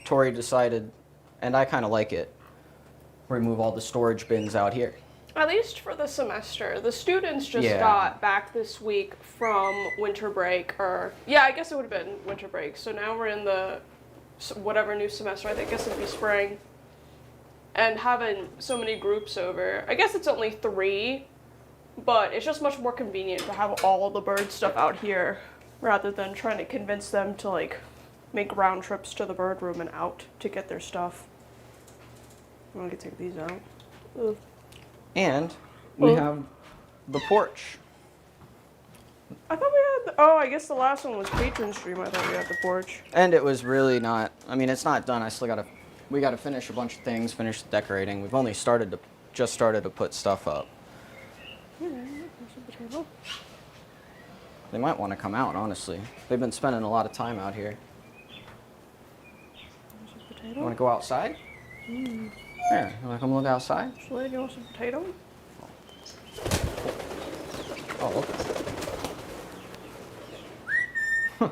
Tori decided, and I kind of like it, remove all the storage bins out here. At least for the semester. The students just Yeah. got back this week from winter break, or yeah, I guess it would have been winter break. So now we're in the whatever new semester. I guess it'd be spring. And having so many groups over, I guess it's only 3, but it's just much more convenient to have all the bird stuff out here rather than trying to convince them to like make round trips to the bird room and out to get their stuff. I'm gonna take these out. Ugh. And we have the porch. I thought we had, I guess the last one was patron stream. I thought we had the porch. And it was really not, I mean, it's not done. I still gotta, we gotta finish a bunch of things, finish the decorating. We've only just started to put stuff up. They might want to come out, honestly. They've been spending a lot of time out here. You want to go outside? Here, you want to come look outside? Should you want some potato? Oh, okay.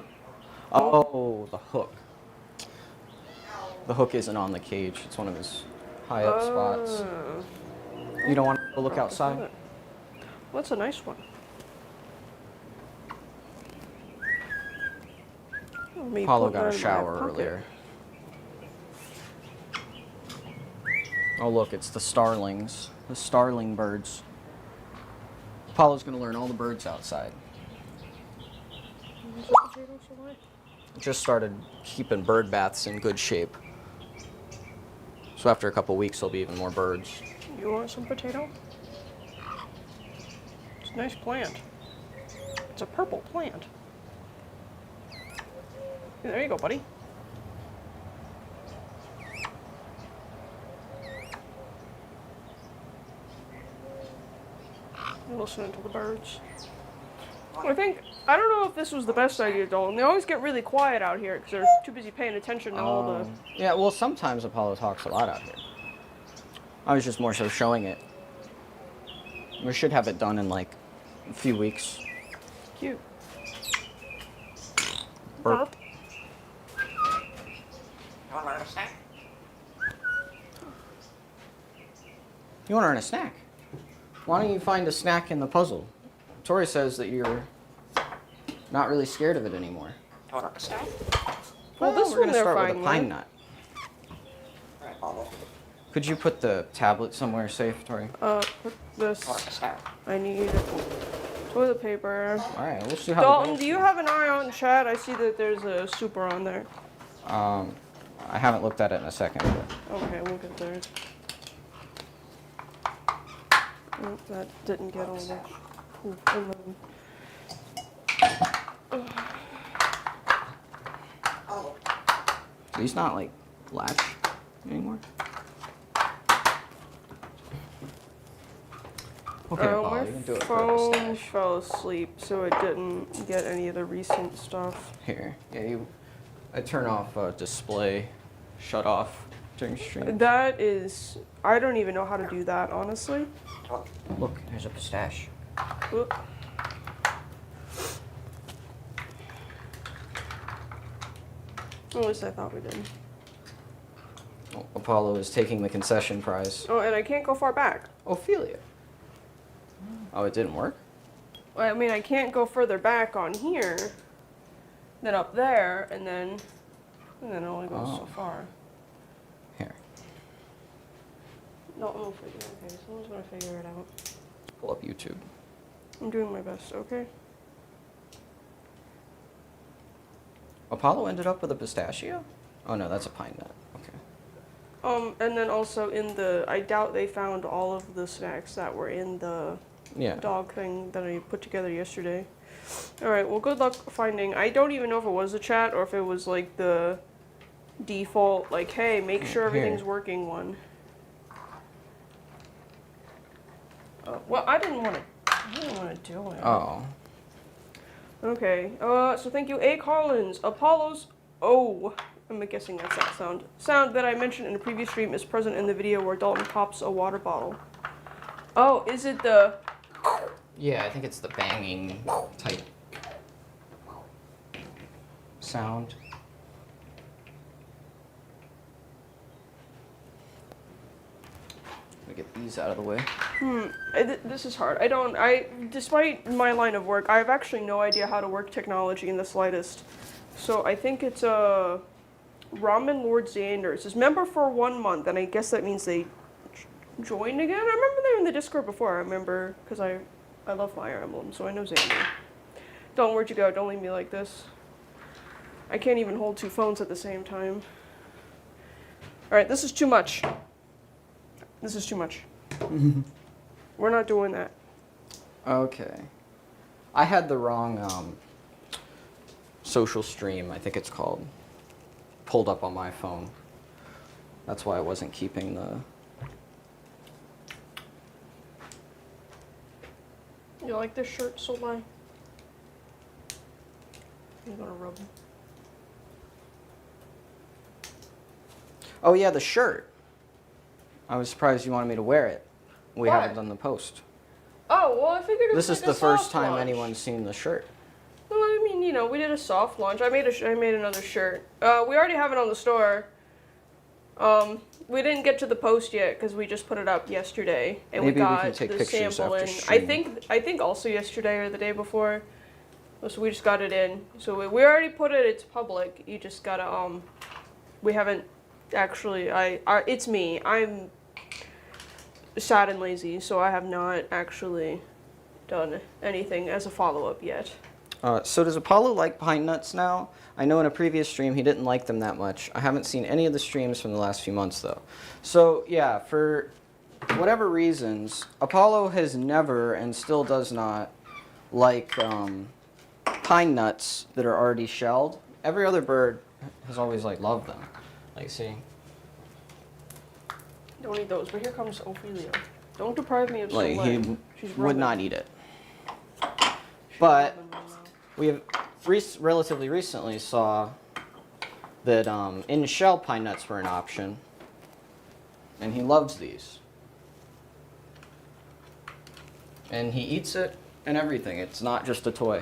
Oh, the hook. The hook isn't on the cage. It's one of his high up spots. You don't want to look outside? Well, that's a nice one. Apollo got a shower earlier. Oh look, it's the starlings. The starling birds. Apollo's gonna learn all the birds outside. Just started keeping bird baths in good shape. So after a couple weeks, there'll be even more birds. You want some potato? It's a nice plant. It's a purple plant. Yeah, there you go, buddy. You're listening to the birds. I don't know if this was the best idea, Dalton. They always get really quiet out here because they're too busy paying attention to all the... Yeah, well, sometimes Apollo talks a lot out here. I was just more so showing it. We should have it done in like a few weeks. Cute. Burp. You want to earn a snack? Why don't you find a snack in the puzzle? Tori says that you're not really scared of it anymore. Well, this we're one gonna they're start fine with a pine nut. Could you put the tablet somewhere safe, Tori? Put this. I need toilet paper. All right, we'll see how. Dalton, do you have an eye on chat? I see that there's a super on there. I haven't looked at it in a second. But... Okay, we'll get there. Oh, that didn't get all the... These not like latch anymore. Okay, Apollo, you can do it for a phone stash. fell asleep, so it didn't get any of the recent stuff. Here, yeah, I turn off display, shut off during stream. That is, I don't even know how to do that, honestly. Look, there's a pistache. Oop. At least I thought we did. Oh, Apollo is taking the concession prize. Oh, and I can't go far back. Ophelia. Oh, it didn't work? I mean, I can't go further back on here than up there, and then it only goes so far. Here. No, we'll figure it out. Okay, someone's gonna figure it out. Pull up YouTube. I'm doing my best, okay? Apollo ended up with a pistachio? Oh no, that's a pine nut. Okay. And then also in the, I doubt they found all of the snacks that were in the dog thing that I put together yesterday. Alright, well good luck finding, I don't even know if it was a chat or if it was like the default, like, hey, make sure everything's working one. Well, I didn't want to do it. Oh. Okay, so thank you, A. Collins. Apollo's, I'm guessing that's that sound. Sound that I mentioned in the previous stream is present in the video where Dalton pops a water bottle. Oh, is it the... Yeah, I think it's the banging type sound. these out of the way. This is hard. Despite my line of work, I have actually no idea how to work technology in the slightest. So I think it's Ramen Lord Xander. Says member for 1 month, and I guess that means they joined again. I remember they were in the Discord before. I remember because I love Fire Emblem, so I know Xander. Don't, where'd you go? Don't leave me like this. I can't even hold 2 phones at the same time. All right, this is too much. This is too much. We're not doing that. Okay. I had the wrong social stream, I think it's called, pulled up on my phone. That's why I wasn't keeping the... You like this shirt, Soleil? I'm gonna rub it. Oh yeah, the shirt. I was surprised you wanted me to wear it. We Why? haven't done the post. Oh, well, I figured it was This is like a the first soft time launch. anyone's seen the shirt. Well, I mean, you know, we did a soft launch. I made another shirt. We already have it on the store. We didn't get to the post yet because we just put it up yesterday, and Maybe we we got can take the pictures sample after in. stream. I think also yesterday or the day before. So we just got it in. So we already put it. It's public. You just gotta we haven't actually. It's me. I'm sad and lazy, so I have not actually done anything as a follow-up yet. So does Apollo like pine nuts now? I know in a previous stream he didn't like them that much. I haven't seen any of the streams from the last few months though. So yeah, for whatever reasons, Apollo has never and still does not like pine nuts that are already shelled. Every other bird has always like loved them. Like see? Don't eat those, but here comes Ophelia. Don't deprive me of Like Soleil. he She's would rubbing. not eat it. She's But rubbing right now. we have relatively recently saw that in-shell pine nuts were an option, and he loves these. And he eats it and everything. It's not just a toy.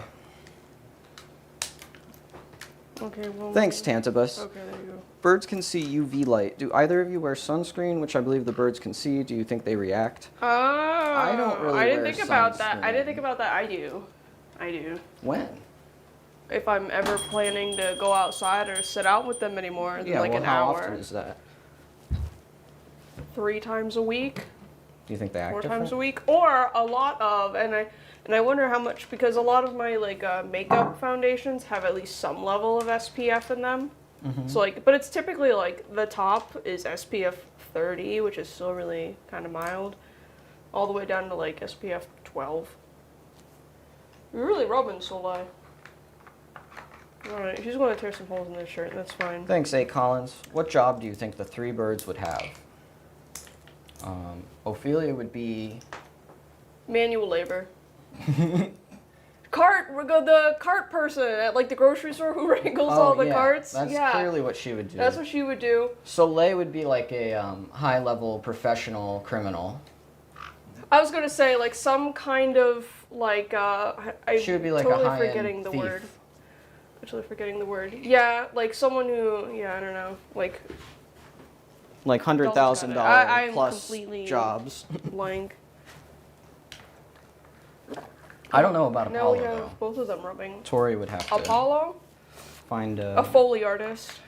Okay, well. Thanks, Tantabus. Okay, there you go. Birds can see UV light. Do either of you wear sunscreen, which I believe the birds can see? Do you think they react? Oh, I don't really I didn't wear think about that. I sunscreen. didn't think about that. I do. When? If I'm ever planning to go outside or sit out with them anymore than Yeah, like well, an how hour. often is that? 3 times a week, Do you think they act 4 different? times a week, or a lot of, and I wonder how much, because a lot of my like makeup foundations have at least some level of SPF in them. Mm-hmm. So like, but it's typically like the top is SPF 30, which is still really kind of mild, all the way down to like SPF 12. You're really rubbing, Soleil. Alright, she's going to tear some holes in this shirt, that's fine. Thanks, A. Collins. What job do you think the 3 birds would have? Ophelia would be... Manual labor. The cart person at like the grocery store who wrangles all the carts. That's yeah, clearly what she would do. that's what she would do. Soleil would be like a high-level professional criminal. I was gonna say like some kind of like She would be like totally a high-end forgetting the thief. word. Actually forgetting the word. Yeah, like someone who I don't know, like Like $100,000 I'm plus completely jobs. blank. I don't know about Now we Apollo, have though. both of them rubbing. Tori would have to Apollo, find a Foley artist.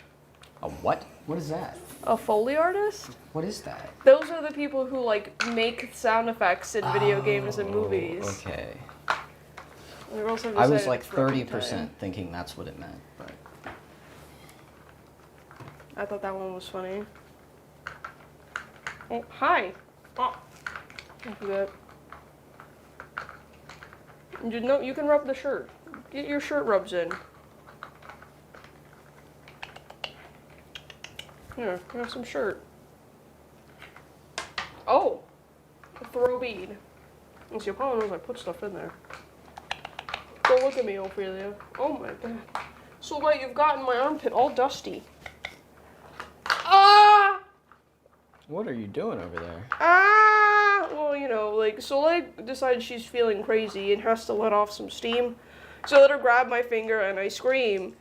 A what? What is that? A Foley artist? What is that? Those are the people who like make sound effects in video games and movies. Okay. The girls have I was decided like it's rubbing 30% time. thinking that's what it meant. But I thought that one was funny. Oh, hi. Oh. Don't do that. You can rub the shirt. Get your shirt rubs in. Here, have some shirt. Oh! A throw bead. And see, Apollo knows I put stuff in there. Don't look at me, Ophelia. Oh my god. So what, you've gotten my armpit all dusty. Ah! what are you doing over there? Ah! Well, you know, like, Soleil decides she's feeling crazy and has to let off some steam. So I let her grab my finger and I scream.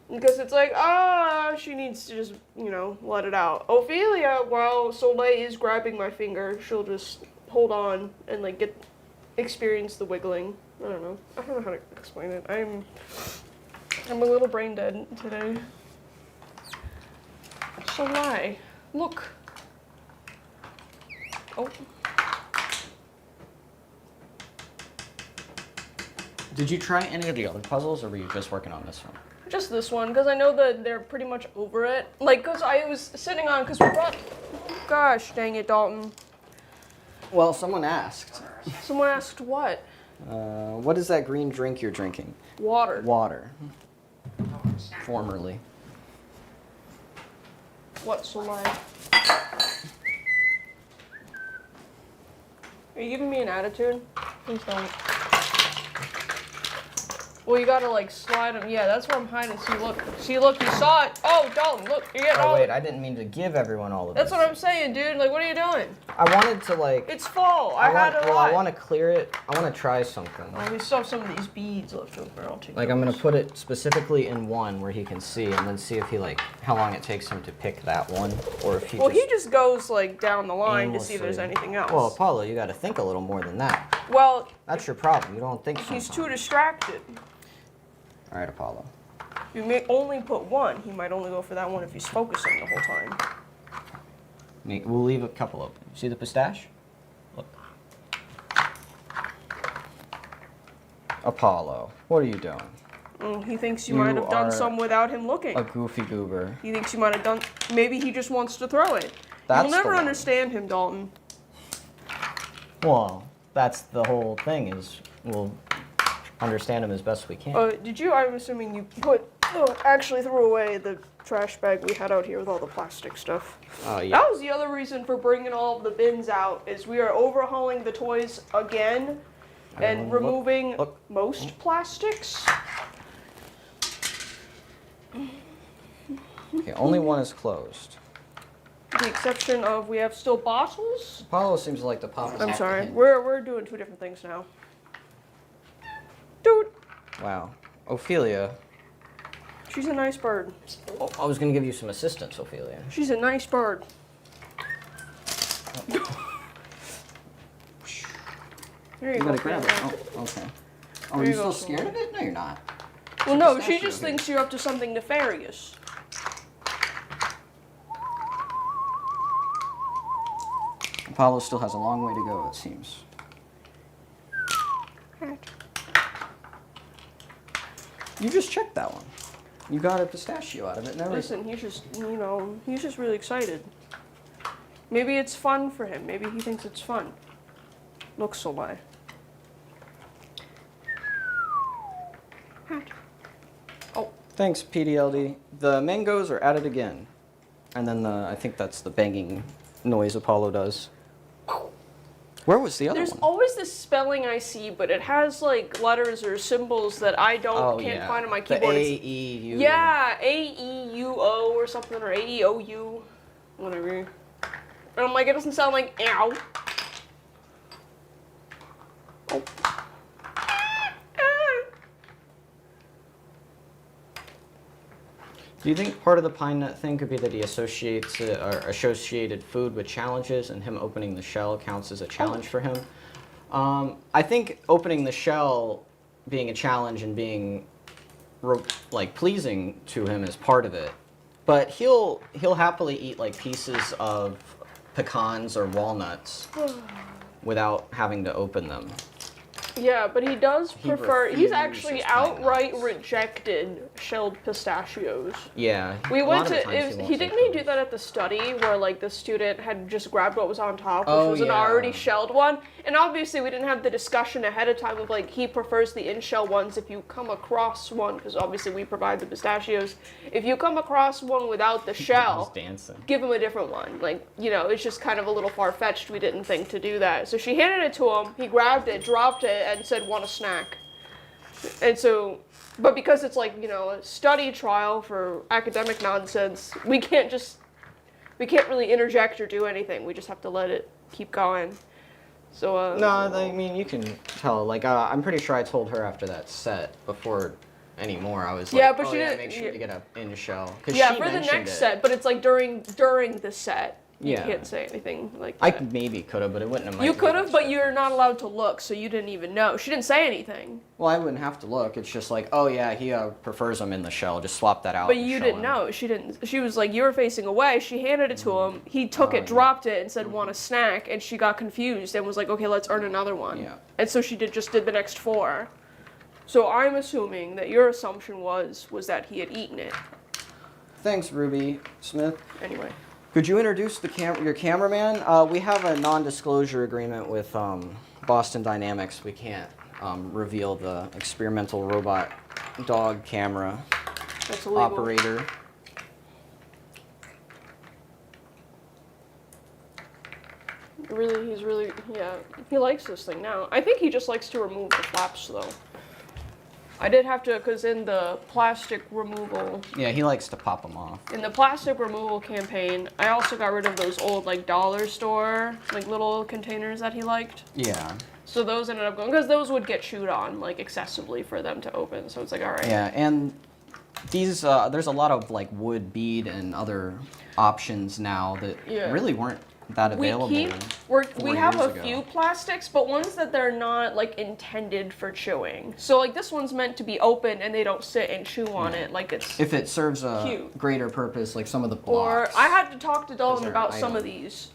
Because it's like, she needs to just, let it out. Ophelia, while Soleil is grabbing my finger, she'll just hold on and, like, experience the wiggling. I don't know how to explain it. I'm a little brain dead today. Soleil, look. Oh. Did you try any of the other puzzles, or were you just working on this one? Just this one, because I know that they're pretty much over it. Like, because I was sitting on, because we brought... Gosh, dang it, Dalton. Well, someone asked. Someone asked what? What is that green drink you're drinking? Water. Water. Formerly. What, Soleil? Are you giving me an attitude? Please don't. Well, you gotta, like, slide them. Yeah, that's where I'm hiding. See, look, you saw it. Oh, Dalton, look, you're getting all... Oh, wait, I didn't mean to give everyone all of this. That's what I'm saying, dude. Like, what are you doing? I wanted to, like... It's fall. I want to clear it. I want to try something. Oh, we still have some of these beads left over. I'll take Like, those. I'm going to put it specifically in one where he can see, and then see if he, like, how long it takes him to pick that one, or if he Well, he just goes, like, down the line to see if there's aimlessly- anything else. Well, Apollo, you got to think a little more than that. Well, That's your problem. You don't think he's sometimes. too distracted. All right, Apollo. You may only put one. He might only go for that one if he's focusing the whole time. We'll leave a couple open. See the pistache? Look. Apollo, what are you doing? He thinks you You might have done are some without him looking. A goofy goober. He thinks you might have done... Maybe he just wants to throw it. That's You'll never the one. understand him, Dalton. Well, that's the whole thing, is we'll understand him as best we can. I'm assuming you actually threw away the trash bag we had out here with all the plastic stuff. Oh, yeah. That was the other reason for bringing all of the bins out, is we are overhauling the toys again and removing most plastics. Okay, only one is closed. The exception of we have still bottles. Apollo seems to like to pop his I'm off sorry, the hinge. we're doing two different things now. Dude, Wow. Ophelia. she's a nice bird. Oh, I was going to give you some assistance, Ophelia. She's a nice bird. There you You go. gotta grab it. Fiona. Oh, okay. Oh, There are you you go, still scared of it? No, you're not. Well, no, she Pistachio just here. thinks you're up to something nefarious. Apollo still has a long way to go, it seems. You just checked that one. You got a pistachio out of it and everything. Listen, he's just really excited. Maybe it's fun for him. Maybe he thinks it's fun. Look, Soleil. Oh, Thanks, PDLD. The mangoes are at it again. And then I think that's the banging noise Apollo does. Where was the other there's one? always this spelling I see, but it has like letters or symbols that I can't find on my keyboard. The It's- A-E-U. Yeah, A-E-U-O or something, or A-E-O-U, whatever. And I'm like, it doesn't sound like ow. Oh. Do you think part of the pine nut thing could be that he associates associated food with challenges, and him opening the shell counts as a challenge for him? I think opening the shell being a challenge and being like pleasing to him is part of it, but he'll happily eat like pieces of pecans or walnuts without having to open them. Yeah, but he does He prefer. He's refuses actually pine outright nuts. rejected shelled pistachios. Yeah. We a went lot of the to. times He won't didn't take he do those. that at the study where like the student had just grabbed what was on top, which Oh, was an yeah. already shelled one, and obviously we didn't have the discussion ahead of time of like he prefers the in-shell ones if you come across one, because obviously we provide the pistachios. If you come across one without the shell, He's dancing. give him a different one. Like, it's just kind of a little far-fetched. We didn't think to do that. So she handed it to him. He grabbed it, dropped it, and said, want a snack. And so, but because it's like, a study trial for academic nonsense, we can't really interject or do anything. We just have to let it keep going. So, No, I mean, you can tell. Like, I'm pretty sure I told her after that set, before anymore. I was Yeah, like, but oh she yeah, didn't- make sure to get a in shell. Yeah, she for the mentioned next it. set, but it's like during the set. You Yeah. can't say anything like I that. maybe could have, but it wouldn't have. You could have, but you're not allowed to look, so you didn't even know. She didn't say anything. Well, I wouldn't have to look. It's just like, oh yeah, he prefers them in the shell. Just swap that out. But and you show didn't him. know. She didn't. She was like, you were facing away. She handed it to him. He took it, yeah. dropped it, and said, "Want a snack?" And she got confused and was like, "Okay, let's earn another one." Yeah. And so she just did the next 4. So I'm assuming that your assumption was that he had eaten it. Thanks, Ruby Smith. Anyway. Could you introduce your cameraman? We have a non-disclosure agreement with Boston Dynamics. We can't reveal the experimental robot dog camera That's illegal. operator. He's really, yeah, he likes this thing now. I think he just likes to remove the flaps, though. I did have to, because in the plastic removal, Yeah, he likes to pop them off. in the plastic removal campaign, I also got rid of those old, like, dollar store, like, little containers that he liked. Yeah. So those ended up going, because those would get chewed on, like, excessively for them to open, so it's like, all right. Yeah, and these there's a lot of like wood bead and other options now that Yeah. really weren't that available. We four have years a ago. few plastics, but ones that they're not like intended for chewing. So like this one's meant to be open and they don't sit and chew on it like it's. If it serves a Cute. greater purpose, like some of the Or blocks. I had to talk to Dalton they're about an some of item. these.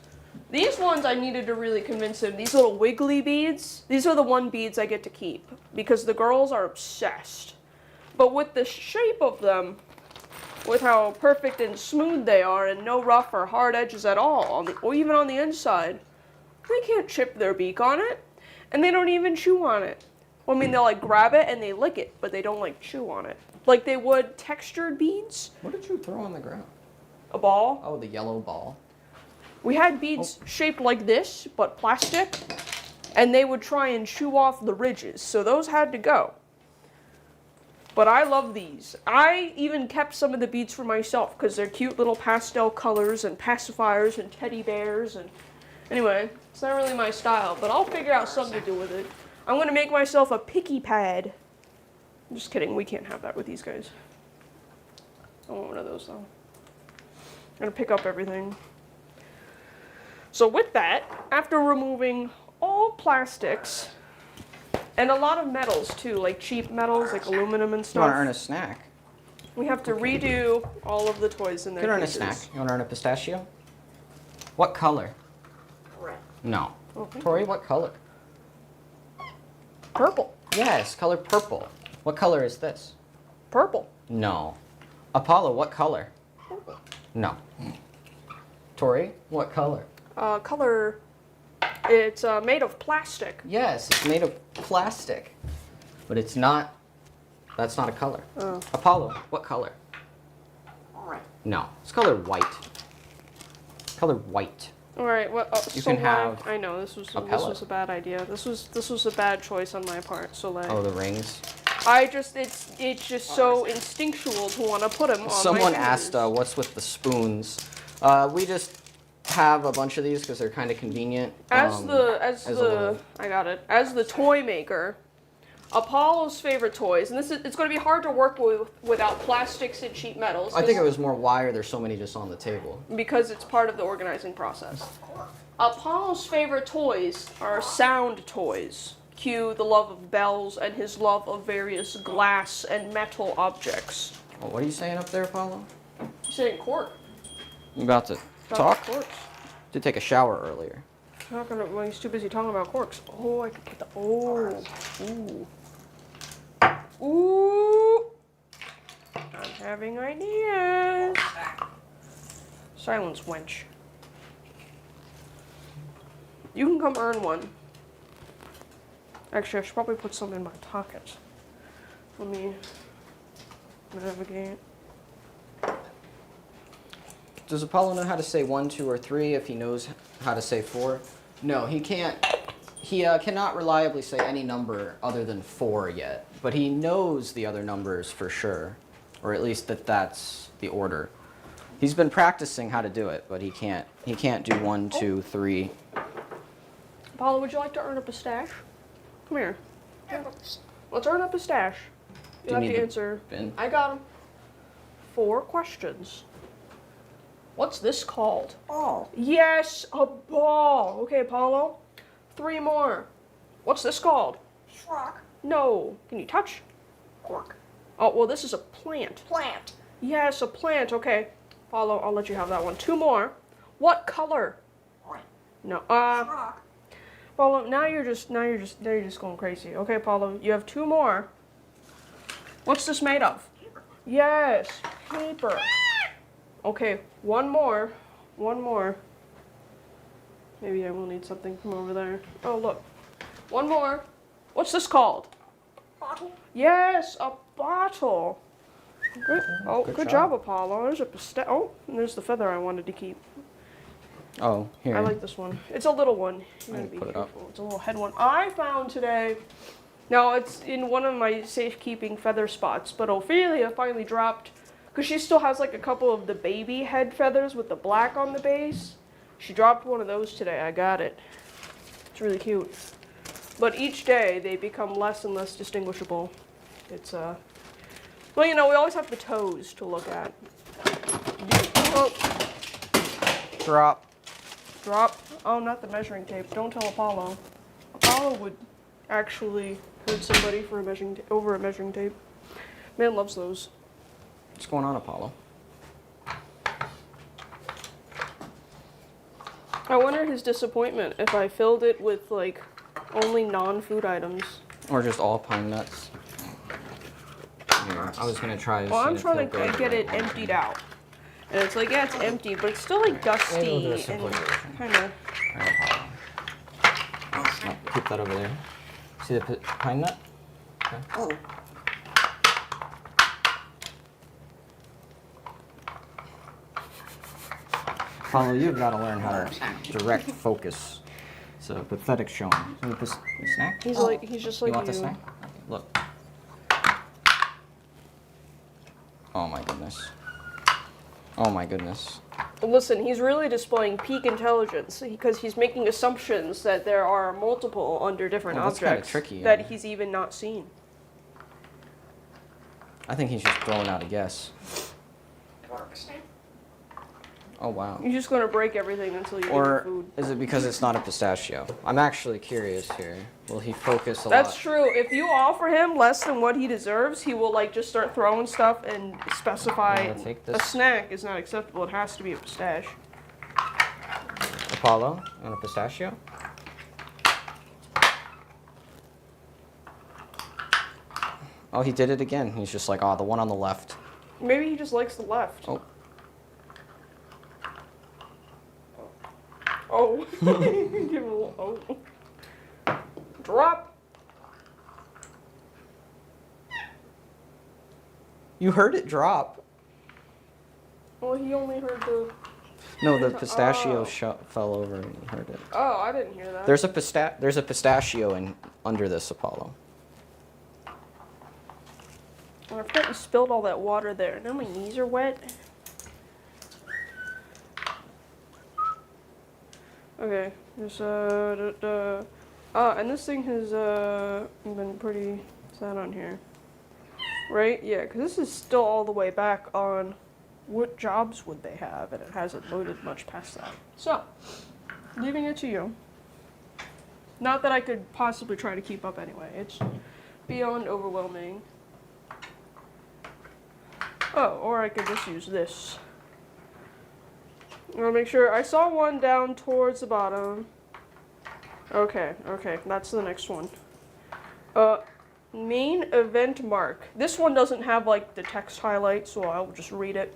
These ones I needed to really convince him. These little wiggly beads. These are the one beads I get to keep because the girls are obsessed. But with the shape of them, with how perfect and smooth they are and no rough or hard edges at all, or even on the inside, they can't chip their beak on it, and they don't even chew on it. Well, I mean, they'll like grab it and they lick it, but they don't like chew on it. Like they would textured beads, What did you throw on the ground? a ball. Oh, the yellow ball. We had beads shaped like this, but plastic, and they would try and chew off the ridges, so those had to go. But I love these. I even kept some of the beads for myself because they're cute little pastel colors and pacifiers and teddy bears. And anyway, it's not really my style, but I'll figure out something to do with it. I'm going to make myself a picky pad. I'm just kidding. We can't have that with these guys. I want one of those, though. I'm going to pick up everything. So with that, after removing all plastics, and a lot of metals too, like cheap metals, like aluminum and You want stuff. to earn a snack? We have to redo all of the toys in You their can earn a cases. snack. You want to earn a pistachio? What color? Red. No. Okay. Tori, what color? Purple. Yes, color purple. What color is this? Purple. No. Apollo, what color? Purple. No. Tori, what color? Color. It's made of plastic. Yes, it's made of plastic. But it's not, that's not a color. Oh. Apollo, what color? Red. No, it's color white. Color white. All right. Well, You so can have I know this was a pellet. a bad idea. This was a bad choice on my part. So like, Oh, the rings. it's just so instinctual to want to put them on Someone my asked, fingers. what's with the spoons? We just have a bunch of these because they're kind of convenient. As a the little- I got it. As the toy maker, Apollo's favorite toys, and it's going to be hard to work with without plastics and cheap metals. I think it was more why are there so many just on the table? because it's part of the organizing process. Apollo's favorite toys are sound toys. Cue the love of bells and his love of various glass and metal objects. Oh, what are you saying up there, Apollo? He's saying cork. You about to About talk? corks. Did take a shower earlier. Not gonna. Well, he's too busy talking about corks. Oh, I could get the. Oh. Ooh. Ooh. I'm having ideas. Silence, wench. You can come earn one. Actually, I should probably put some in my pocket. Let me navigate. Does Apollo know how to say 1, 2, or 3 if he knows how to say 4? No, he can't. He cannot reliably say any number other than 4 yet, but he knows the other numbers for sure, or at least that's the order. He's been practicing how to do it, but he can't. He can't do 1, 2, 3. Apollo, would you like to earn a pistache? Come here. Let's earn a pistache. You have to answer. bin? I got 'em. 4 questions. What's this called? Ball. Yes, a ball. Okay, Apollo. 3 more. What's this called? Rock. No. Can you touch? Cork. Oh, well, this is a plant. Plant. Yes, a plant. Okay. Apollo, I'll let you have that one. 2 more. What color? Orange. No. Rock. Apollo, now you're just going crazy. Okay, Apollo, you have 2 more. What's this made of? Paper. Yes, paper. Okay, 1 more. 1 more. Maybe I will need something from over there. Oh, look. 1 more. What's this called? Bottle. Yes, a bottle. Good. Oh, Good good job. job, Apollo. There's a oh, and there's the feather I wanted to keep. Oh, here. I like this one. It's a little one. You gotta I'll be put it up. careful. It's a little head one. I found today. Now it's in one of my safekeeping feather spots, but Ophelia finally dropped because she still has like a couple of the baby head feathers with the black on the base. She dropped one of those today. I got it. It's really cute. But each day they become less and less distinguishable. It's well, you know, we always have the toes to look at. Oh, Drop. drop. Oh, not the measuring tape. Don't tell Apollo. Apollo would actually hurt somebody for over a measuring tape. Man loves those. What's going on, Apollo? I wonder his disappointment if I filled it with like only non-food items. Or just all pine nuts? Here, I was gonna try. Well, I'm trying to get it emptied out. And it's like, yeah, it's empty, but it's still like dusty Maybe we'll do a and simpler version. kind of. Keep that over there. See the pine nut? Okay. Oh. Apollo, you've got to learn how to direct focus. It's a pathetic showing. You want this snack? He's just like You want the snack? Okay, look. Oh my goodness. Oh my goodness. Listen, he's really displaying peak intelligence because he's making assumptions that there are multiple under different Well, that's kinda objects tricky, that yeah. he's even not seen. I think he's just throwing out a guess. Pork snap. Oh wow. You're just going to break everything until you get Or food. is it because it's not a pistachio? I'm actually curious here. Will he focus a That's lot? true. If you offer him less than what he deserves, he will like just start throwing stuff and specify I'm gonna take a this. snack is not acceptable. It has to be a pistache. Apollo, you want a pistachio? Oh, he did it again. He's just like, oh, the one on the left. Maybe he just likes the left. Oh. Oh. Give him a little, oh. Drop. You heard it drop. Well, he only heard the. No, the pistachio Oh. fell over and you heard it. Oh, I didn't hear that. There's a pistachio under this, Apollo. Oh, I forgot you spilled all that water there. Now my knees are wet. Okay, there's and this thing has been pretty sad on here, right? Yeah, because this is still all the way back on what jobs would they have, and it hasn't loaded much past that. So, leaving it to you. Not that I could possibly try to keep up anyway. It's beyond overwhelming. Oh, or I could just use this. I want to make sure. I saw one down towards the bottom. Okay, that's the next one. Main event mark. This one doesn't have like the text highlight, so I'll just read it.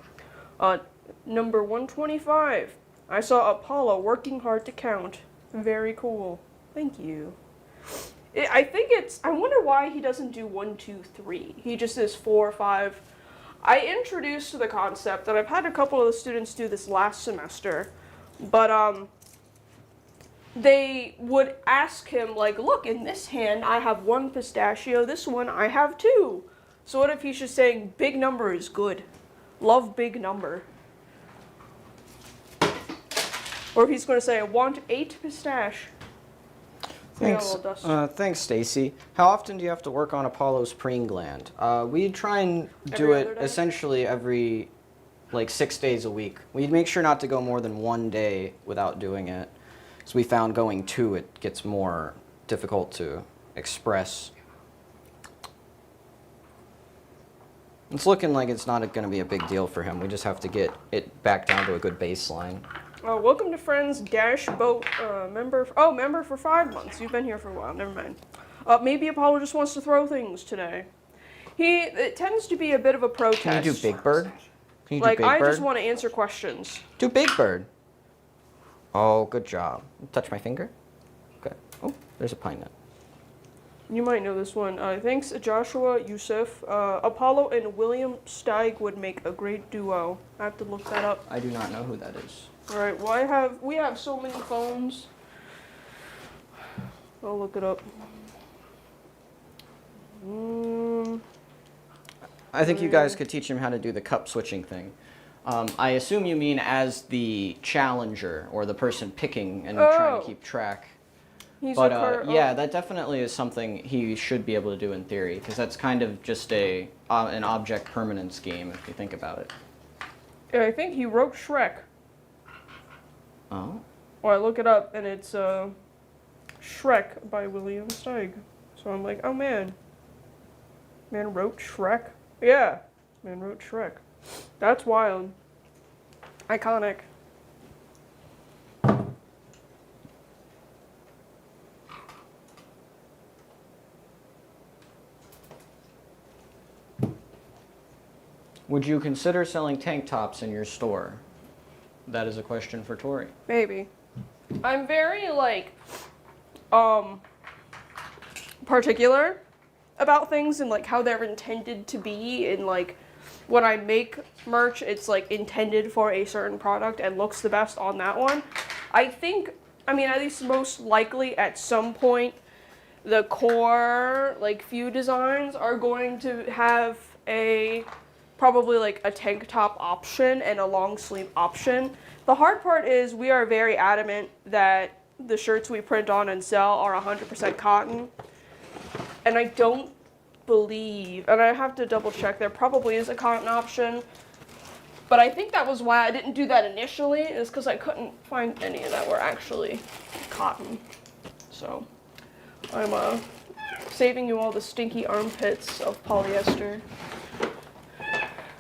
Number 125. I saw Apollo working hard to count. Very cool. Thank you. I wonder why he doesn't do 1, 2, 3. He just is 4, 5. I introduced the concept, and I've had a couple of the students do this last semester, but they would ask him, like, look, in this hand I have 1 pistachio, this one I have 2. So what if he's just saying, big number is good. Love big number. Or if he's going to say, I want 8 pistache. We got a Thanks, little dust. thanks, Stacy. How often do you have to work on Apollo's preen gland? We try and do Every it other day? essentially every, like, 6 days a week. We make sure not to go more than 1 day without doing it. So we found going 2, it gets more difficult to express. It's looking like it's not going to be a big deal for him. We just have to get it back down to a good baseline. Welcome to Friends Dash Boat member. Member for 5 months. You've been here for a while. Never mind. Maybe Apollo just wants to throw things today. It tends to be a bit of a protest. Can you do Big Bird? Can you do Like, Big I Bird? just want to answer questions. Do Big Bird. Oh, good job. Touch my finger. Okay. Oh, there's a pine nut. You might know this one. Thanks, Joshua Youssef. Apollo and William Steig would make a great duo. I have to look that up. I do not know who that is. All right. Well, we have so many phones. I'll look it up. I think you guys could teach him how to do the cup switching thing. I assume you mean as the challenger or the person picking and trying Oh. to keep track. He's But yeah. that definitely is something he should be able to do in theory, because that's kind of just an object permanence game if you think about it. Yeah, I think he wrote Shrek. Oh. Well, I look it up, and it's Shrek by William Steig. So I'm like, oh man. Man wrote Shrek? Yeah, man wrote Shrek. That's wild. Iconic. Would you consider selling tank tops in your store? That is a question for Tori. Maybe. I'm very, like, particular about things and, like, how they're intended to be. And, like, when I make merch, it's, like, intended for a certain product and looks the best on that one. I think, I mean, at least most likely at some point, the core, like, few designs are going to have probably like a tank top option and a long sleeve option. The hard part is we are very adamant that the shirts we print on and sell are 100% cotton. And I don't believe, and I have to double check, there probably is a cotton option. But I think that was why I didn't do that initially, is because I couldn't find any that were actually cotton. So I'm saving you all the stinky armpits of polyester.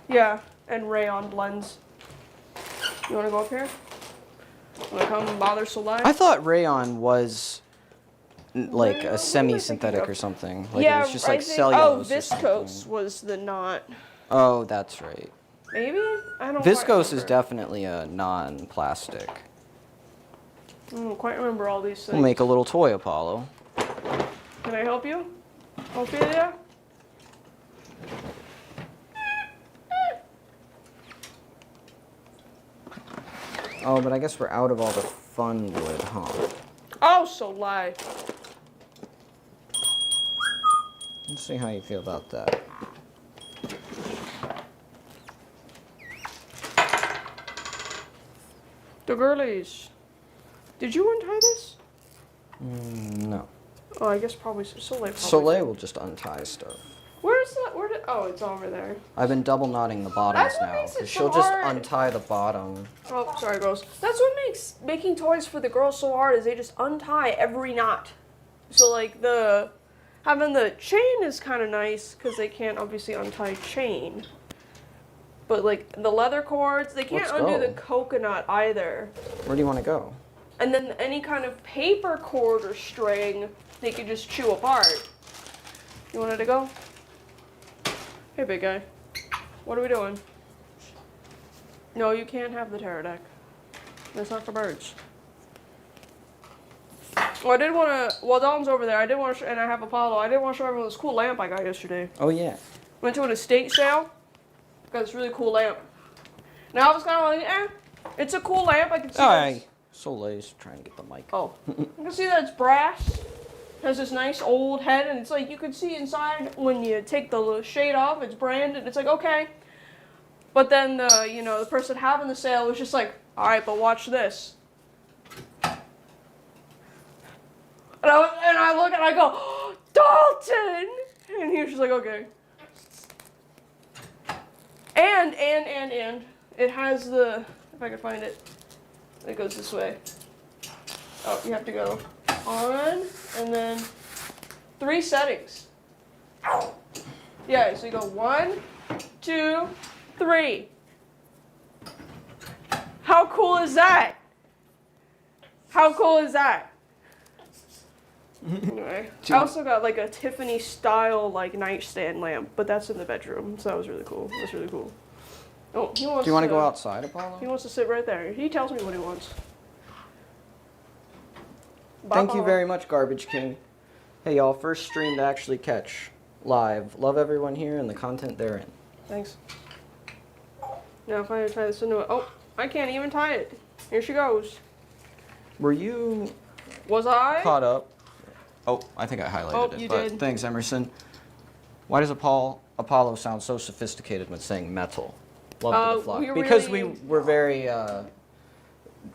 Yeah, and rayon blends. You want to go up here? Want to come bother Soleil? I thought rayon was like Rayon? a What semi-synthetic am I or something. Like yeah, it was just I like think, cellulose. or viscose something. was the not. Oh, that's right. Maybe? I don't quite Viscose is remember. definitely a non-plastic. I don't quite remember all these things. We'll make a little toy Apollo. Can I help you? Ophelia? Oh, but I guess we're out of all the fun wood, huh? Oh, Soleil. Let's see how you feel about that. The girlies. Did you untie this? No. Oh, I guess probably Soleil. Probably Soleil did. will just untie stuff. Where's that? Oh, it's over there. I've been double knotting the bottoms That's what now, makes it because so she'll just hard. untie the bottom. Oh, sorry, girls. That's what makes making toys for the girls so hard, is they just untie every knot. So, like, having the chain is kind of nice, because they can't obviously untie chain. But, like, the leather cords, they can't Let's undo go. the coconut either. Where do you want to go? And then any kind of paper cord or string, they could just chew apart. You wanted to go? Hey, big guy. What are we doing? No, you can't have the pterodactyl. That's not for birds. Well, I did want to, while Dalton's over there, I did want to, and I have Apollo, I did want to show everyone this cool lamp I got yesterday. Oh, yeah. Went to an estate sale, got this really cool lamp. Now I was kind of like, it's a cool lamp, I can see Hi. Soleil's trying to get the mic. Oh, you can see that it's brass. Has this nice old head, and it's like you can see inside when you take the shade off. It's branded. It's like okay, but then the person having the sale was just like, all right, but watch this. And And I look and I go, oh, Dalton! And he was just like, okay. And it has the, if I can find it, it goes this way. Oh, you have to go on, and then 3 settings. Yeah, so you go 1, 2, 3. How cool is that? How cool is that? Anyway, I also got like a Tiffany style like nightstand lamp, but that's in the bedroom, so that was really cool. That's really cool. Oh, he wants. Do you want to go outside, Apollo? He wants to sit right there. He tells me what he wants. Thank you Bye. very much, Garbage King. Hey, y'all, first stream to actually catch live. Love everyone here and the content therein. Thanks. Now if I tie this into it. Oh, I can't even tie it. Here she goes. Were you Was I? caught up? Oh, I think I highlighted Oh, it. you But did. thanks, Emerson. Why does Apollo sound so sophisticated when saying metal? Love to the flock. we Because really- we were very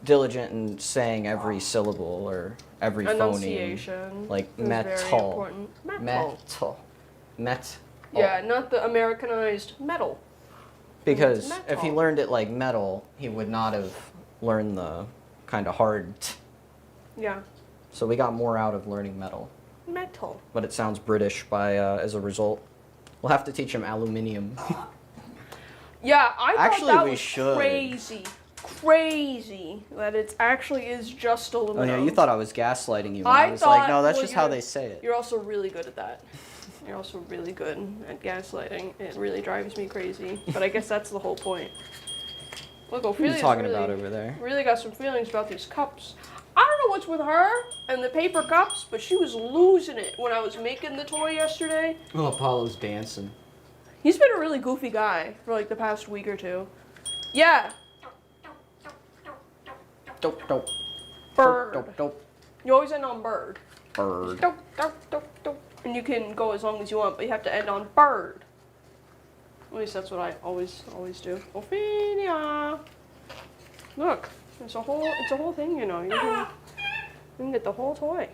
diligent in saying every syllable or every phoneme. Enunciation. Like is very metal. important. Metal. Met. Yeah, not the Americanized metal. Because It's if he metal. learned it like metal, he would not have learned the kind of hard t. Yeah. So we got more out of learning metal. Metal. But it sounds British by as a result. We'll have to teach him aluminium. Yeah, I thought Actually, that we was should. crazy that it actually is just Oh aluminum. yeah, you thought I was gaslighting you. And I I was like, thought- no, that's well, just how you're- they say it. You're also really good at that. You're also really good at gaslighting. It really drives me crazy. But I guess that's the whole point. Look, What are you Ophelia's talking really, about over there? really got some feelings about these cups. I don't know what's with her and the paper cups, but she was losing it when I was making the toy yesterday. Oh, Apollo's dancing. He's been a really goofy guy for like the past week or two. Yeah, Dope, dope. bird. Dope, dope, You always end on bird. bird. Dope, dope, dope, dope. And you can go as long as you want, but you have to end on bird. At least that's what I always do. Ophelia. Look, it's a whole thing, you know. You can get the whole toy.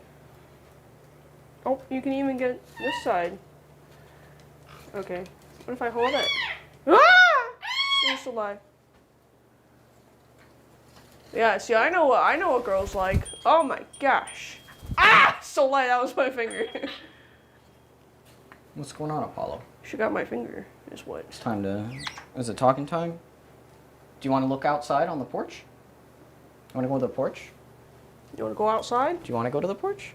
Oh, you can even get this side. Okay. What if I hold it? Ah! It's alive. Yeah, see, I know what girls like. Oh my gosh. Ah! So light, that was my finger. What's going on, Apollo? She got my finger, is what. It's time to... Is it talking time? Do you want to look outside on the porch? You want to go to the porch? You wanna go outside? Do you want to go to the porch?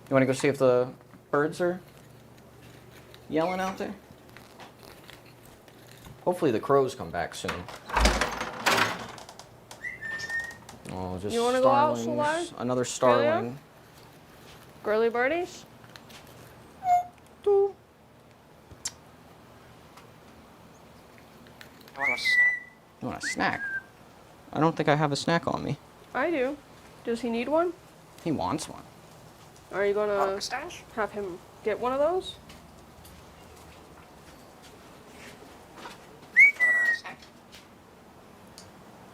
You want to go see if the birds are yelling out there? Hopefully the crows come back soon. Oh, just You wanna go out, starlings. Solar? Another starling. Girly birdies? Doo. You want a snack? I don't think I have a snack on me. I do. Does he need one? He wants one. Are you gonna Stash? have him get one of those?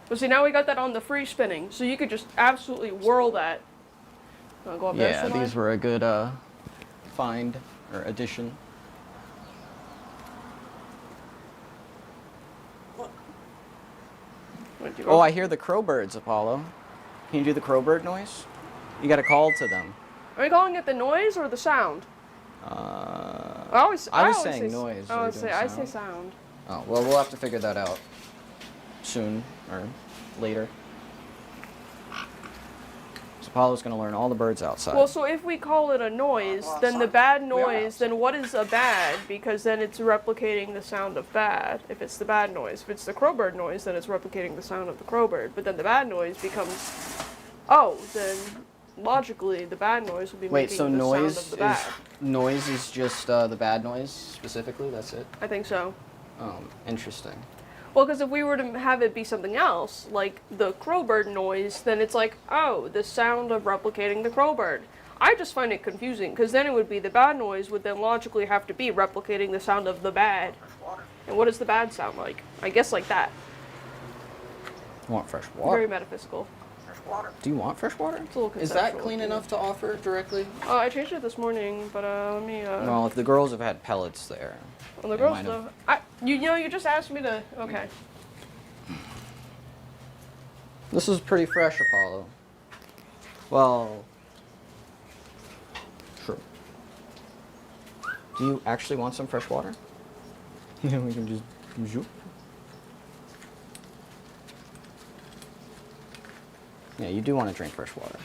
But see, now we got that on the free spinning, so you could just absolutely whirl that. Wanna go up there, Yeah, Solar? these were a good find or addition. Where'd you Oh, go? I hear the crow birds, Apollo. Can you do the crow bird noise? You gotta call to them. Are you calling it the noise or the sound? I was always saying say, noise. I Are you say, doing I say sound? sound. Oh, well, we'll have to figure that out soon or later. So Apollo's gonna learn all the birds outside. Well, so if we call it a noise, then the bad noise, then what is a bad? Because then it's replicating the sound of bad, if it's the bad noise. If it's the crowbird noise, then it's replicating the sound of the crowbird. But then the bad noise becomes, oh, then logically the bad noise would be Wait, making so the noise sound of the bad. noise is just the bad noise specifically? That's it? I think so. Interesting. Well, because if we were to have it be something else, like the crowbird noise, then it's like, oh, the sound of replicating the crowbird. I just find it confusing, because then it would be the bad noise would then logically have to be replicating the sound of the bad. And what does the bad sound like? I guess like that. You want fresh Very water? metaphysical. fresh water. Do you want fresh water? It's a little Is that conceptual, clean yeah. enough to offer directly? I changed it this morning, but let me. Well, if the girls have had pellets there. Well, the they girls might have- though. You know, you just asked me to. Okay. This is pretty fresh, Apollo. Well, sure. Do you actually want some fresh water? Yeah, we can just zoop. Yeah, you do want to drink fresh water.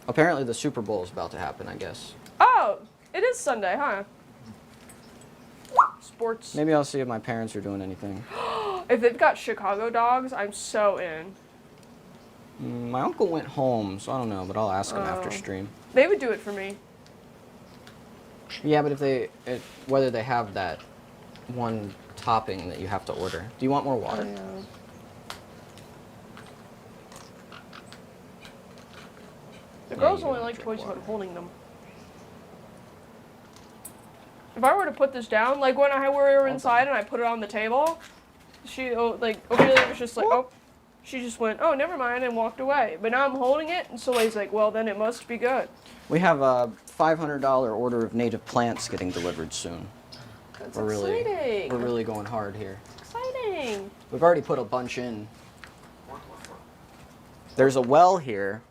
Apparently the Super Bowl is about to happen, I guess. Oh, it is Sunday, huh? Sports. Maybe I'll see if my parents are doing anything. If they've got Chicago dogs, I'm so in. My uncle went home, so I don't know, but I'll ask him after Oh. stream. They would do it for me. Yeah, but whether they have that one topping that you have to order. Do you want more water? Yeah. The Yeah, girls you only don't like drink toys if water. I'm holding them. If I were to put this down, like when we were inside and I put it on the table, Ophelia was just like, oh, she just went, oh, never mind, and walked away. But now I'm holding it, and Soleil's like, well, then it must be good. We have a $500 order of native plants getting delivered soon. That's We're exciting. really going hard here. Exciting. We've already put a bunch in. There's a well here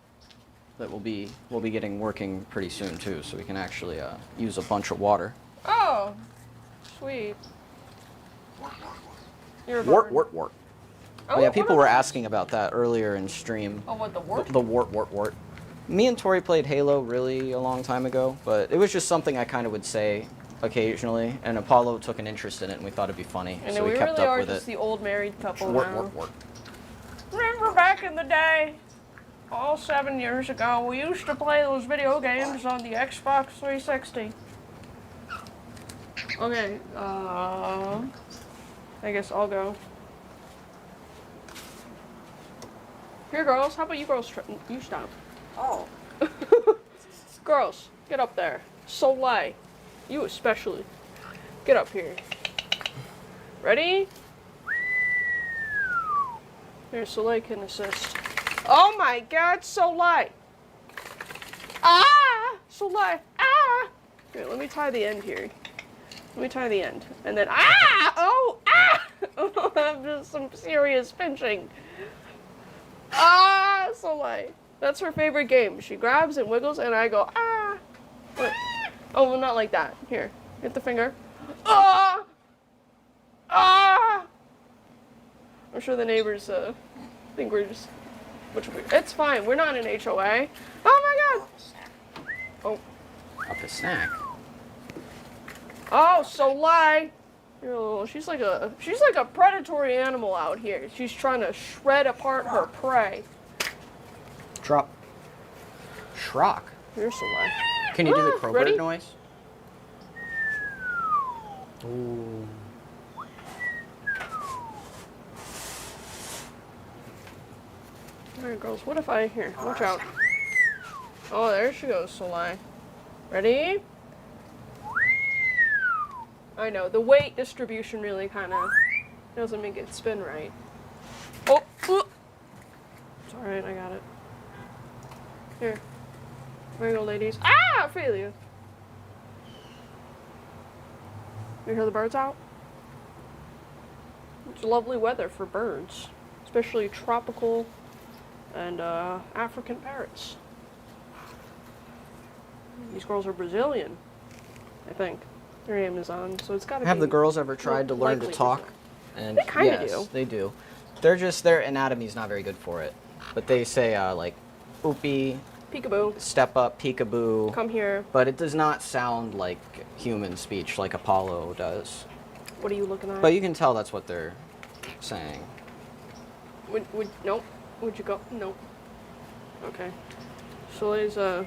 that we'll be getting working pretty soon too, so we can actually use a bunch of water. Oh, sweet. You're a Wart, bird. wart, wart. Oh, Yeah, what people are were those? asking about that earlier in stream. Oh, what, the wart? The wart, wart, wart. Me and Tori played Halo really a long time ago, but it was just something I kind of would say occasionally, and Apollo took an interest in it, and we thought it'd be funny, And so we we kept really up are with just it. the old married couple Wart, now. wart, wart. Remember back in the day, all 7 years ago, we used to play those video games on the Xbox 360. Okay, I guess I'll go. Here, girls, how about you girls, you stop. Oh. Girls, get up there. Soleil, you especially. Get up here. Ready? Here, Soleil can assist. Oh my god, Soleil! Ah! Soleil! Ah! Here, let me tie the end here. Let me tie the end. And then, ah! Oh! Ah! I'm just some serious pinching. Ah! Soleil. That's her favorite game. She grabs and wiggles, and I go, ah! Wait. Oh, well, not like that. Here, get the finger. Ah! Ah! I'm sure the neighbors think we're just... It's fine. We're not an HOA. Oh, my God! Oh. Up a snack. Oh, Soleil! She's like a predatory animal out here. She's trying to shred apart her prey. Drop. Shrock. Here's Soleil. Can you do the Ah, crowbird ready? noise? Ooh. Alright, girls, what if I... Here, watch out. Oh, there she goes, Soleil. Ready? I know, the weight distribution really kind of doesn't make it spin right. Oh! It's alright, I got it. Here. There you go, ladies. Ah! I feel you. You hear the birds out? It's lovely weather for birds, especially tropical and African parrots. These girls are Brazilian, I think. They're Amazon, so it's gotta be. Have the girls ever tried to learn to likely talk? Brazil. And They kinda yes, do. they do. Their anatomy's not very good for it. But they say like oopie, Peekaboo. step up, peekaboo. Come here. But it does not sound like human speech like Apollo does. What are you looking at? But you can tell that's what they're saying. Nope. Would you go? Nope. Okay. Soleil's on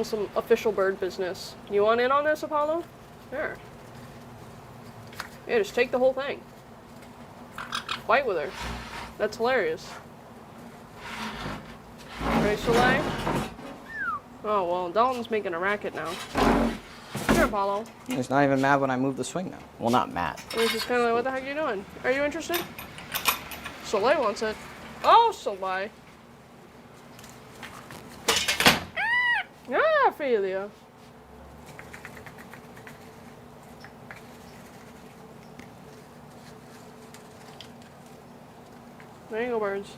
some official bird business. You want in on this, Apollo? Sure. Yeah, just take the whole thing. Fight with her. That's hilarious. Ready, Soleil? Oh, well, Dalton's making a racket now. Here, Apollo. He's not even mad when I move the swing now. Well, not mad. And he's just kind of like, what the heck are you doing? Are you interested? Soleil wants it. Oh, Soleil. Ah, Ophelia. There you go, birds.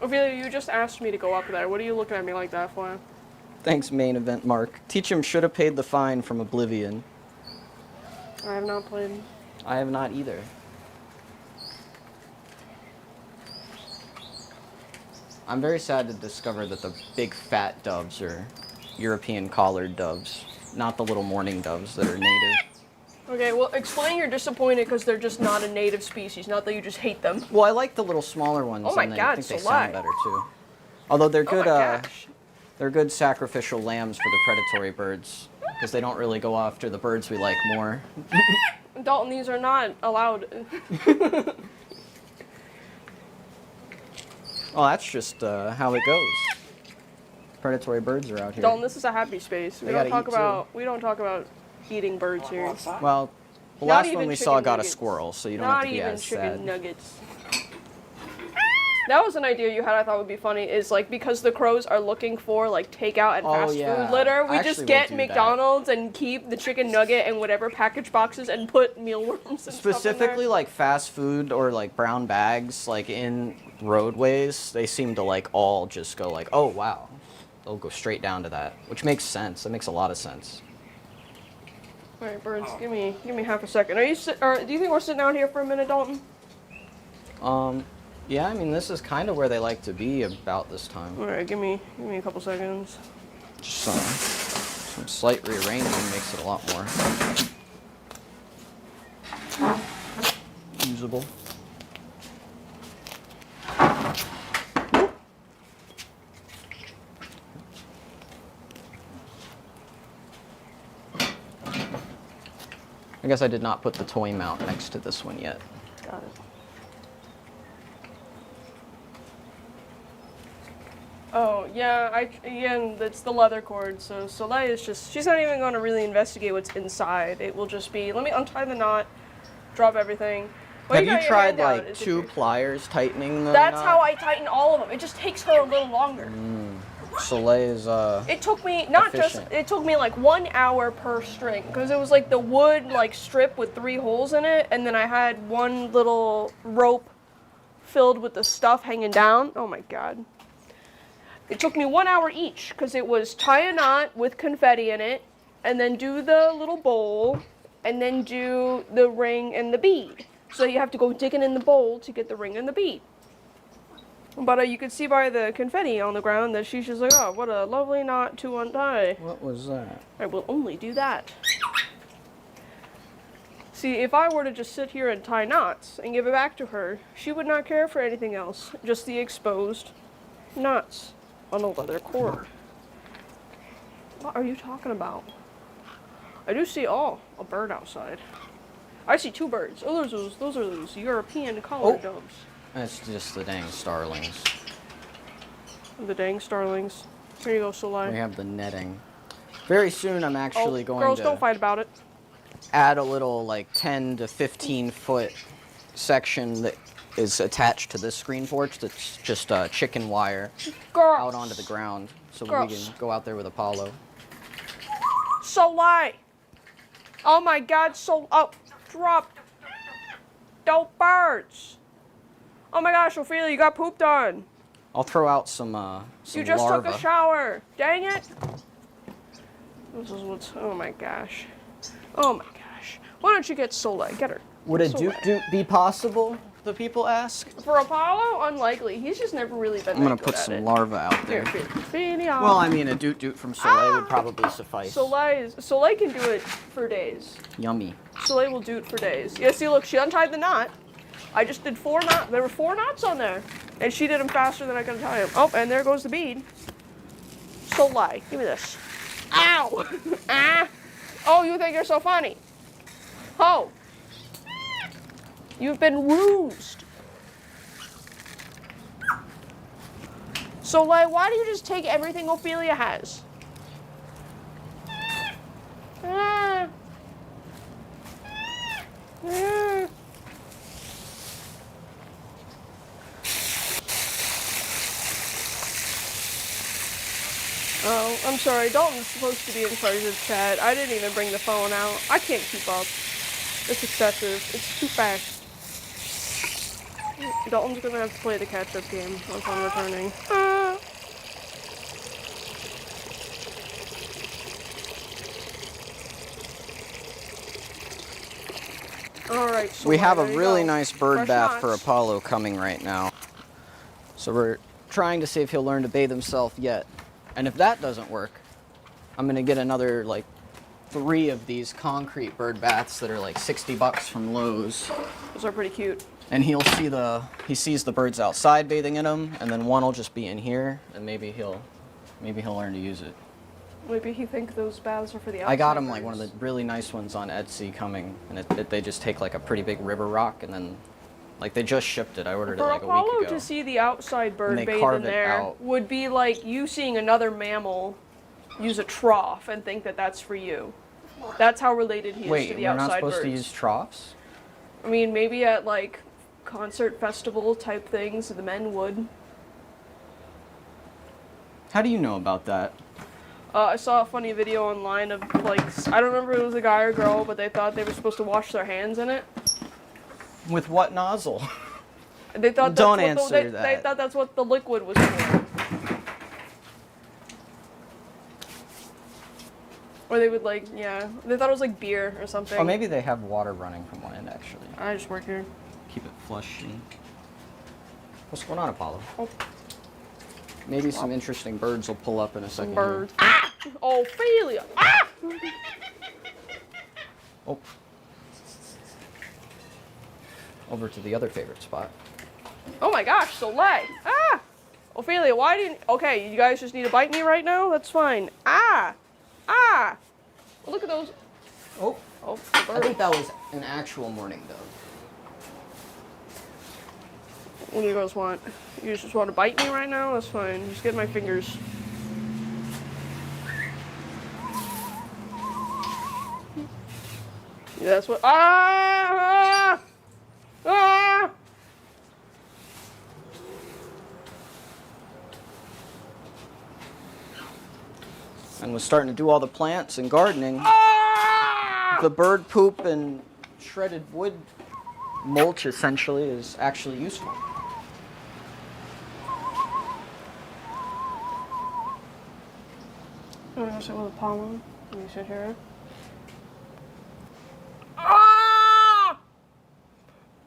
Ophelia, you just asked me to go up there. What are you looking at me like that for? Thanks, main event Mark. Teach him should have paid the fine from Oblivion. I have not played. I have not either. I'm very sad to discover that the big fat doves are European collared doves, not the little mourning doves that are native. Okay, well, explain you're disappointed because they're just not a native species, not that you just hate them. Well, I like the little smaller ones, Oh my and I God, think they so sound why? better too. Although they're good, Oh my gosh. they're good sacrificial lambs for the predatory birds because they don't really go after the birds we like more. Dalton, these are not allowed. Well, that's just how it goes. Predatory birds are out here. Dalton, this is a happy space. We They don't gotta talk eat, about eating birds here. Well, the Not last even one we chicken saw got a nuggets. squirrel, so you don't Not have to be even as chicken sad. nuggets. That was an idea you had I thought would be funny, is like because the crows are looking for like takeout and Oh, fast yeah. food litter, we I just actually get will do that. McDonald's and keep the chicken nugget and whatever package boxes and put mealworms and Specifically, stuff in like fast food or like brown bags, like in roadways, they seem to like all just go like, oh wow, they'll go straight down to that, which makes sense. That makes a lot of sense. there. All right, birds, give me half a second. Are you or do you think we're sitting out here for a minute, Dalton? Yeah, I mean this is kind of where they like to be about this time. All right, give me a couple seconds. Just some slight rearranging makes it a lot more usable. I guess I did not put the toy mount next to this one yet. Got it. Oh, yeah, again, it's the leather cord, so Soleil is just, she's not even going to really investigate what's inside. It will just be, let me untie the knot, drop everything. Why Have got you your tried hand out? like Is it 2 your- pliers tightening the That's knot? how I tighten all of them. It just takes her a little longer. Soleil is It took me, not Efficient. just, it took me like 1 hour per string, because it was like the wood like strip with 3 holes in it, and then I had one little rope filled with the stuff hanging down. Oh my God. It took me 1 hour each, because it was tie a knot with confetti in it, and then do the little bowl, and then do the ring and the bead. So you have to go digging in the bowl to get the ring and the bead. But you could see by the confetti on the ground that she's just like, oh, what a lovely knot to untie. What was that? I will only do that. See, if I were to just sit here and tie knots and give it back to her, she would not care for anything else, just the exposed knots on a leather cord. What are you talking about? I do see, a bird outside. I see 2 birds. Oh, those are those European collared doves. That's just the dang starlings. The dang starlings. Here you go, We Soleil. have the netting. Very soon I'm actually going girls, to don't fight about it. add a little like 10 to 15 foot section that is attached to this screen porch that's just chicken wire Girls. out onto the ground so we Girls. can go out there with Apollo. Soleil. Oh my God, drop. Don't birds. Oh my gosh, Ophelia, you got pooped on. I'll throw out some You just larvae. took a shower. Dang it. This is oh my gosh. Oh my gosh. Why don't you get Soleil? Get her. Would a Soleil. doot be possible, the people ask? For Apollo, unlikely. He's just never really been I'm that gonna good put at some it. larvae out there. Here, Ophelia. Well, I mean, a doot from Soleil would probably suffice. Soleil can do it for days. Yummy. Soleil will do it for days. Yeah, see, look, she untied the knot. I just did 4 knots. There were 4 knots on there. And she did them faster than I could tie them. Oh, and there goes the bead. Soleil, give me this. Ow! Ah! Oh, you think you're so funny. Oh. You've been rused. Soleil, why do you just take everything Ophelia has? Ah. Ah. Oh, I'm sorry. Dalton's supposed to be in charge of the chat. I didn't even bring the phone out. I can't keep up. It's excessive. It's too fast. Dalton's gonna have to play the catch-up game once I'm returning. Alright, so We have a there you really go. nice bird Fresh bath for knots. Apollo coming right now. So we're trying to see if he'll learn to bathe himself yet. And if that doesn't work, I'm gonna get another like 3 of these concrete bird baths that are like $60 from Lowe's. Those are pretty cute. And he sees the birds outside bathing in them, and then one will just be in here, and maybe he'll learn to use it. Maybe he thinks those baths are for the outside I got him like one birds. of the really nice ones on Etsy coming, and they just take like a pretty big river rock, and then like they just shipped it. I ordered it For like a Apollo week ago. to see the outside bird they bathe carve in it there out. would be like you seeing another mammal use a trough and think that that's for you. That's how related he is Wait, to the we're outside not supposed birds. to use troughs? I mean, maybe at like concert festival type things, the men would. How do you know about that? I saw a funny video online of like, I don't remember if it was a guy or girl, but they thought they were supposed to wash their hands in it. With what nozzle? They thought Don't that's what answer they that. thought that's what the liquid was for. Or they would like, yeah, they thought it was like beer or something. Oh, maybe they have water running from one end actually. I just work here. Keep it flush. What's going on, Apollo? Oh. Maybe some interesting birds will pull up in a second. Birds. Ah! Ophelia! Ah! Oh. Over to the other favorite spot. Oh my gosh, Soleil! Ah! Ophelia, why didn't... Okay, you guys just need to bite me right now? That's fine. Ah! Ah! Look at those... Oh. Oh, the I bird. think that was an actual morning dove. What do you guys want? You just want to bite me right now? That's fine. Just get my fingers. Yeah, that's what... Ah! Ah! Ah! And was starting to do all the plants and gardening. Ah! The bird poop and shredded wood mulch essentially is actually useful. I'm gonna sit with Apollo. Let me sit here. Ah!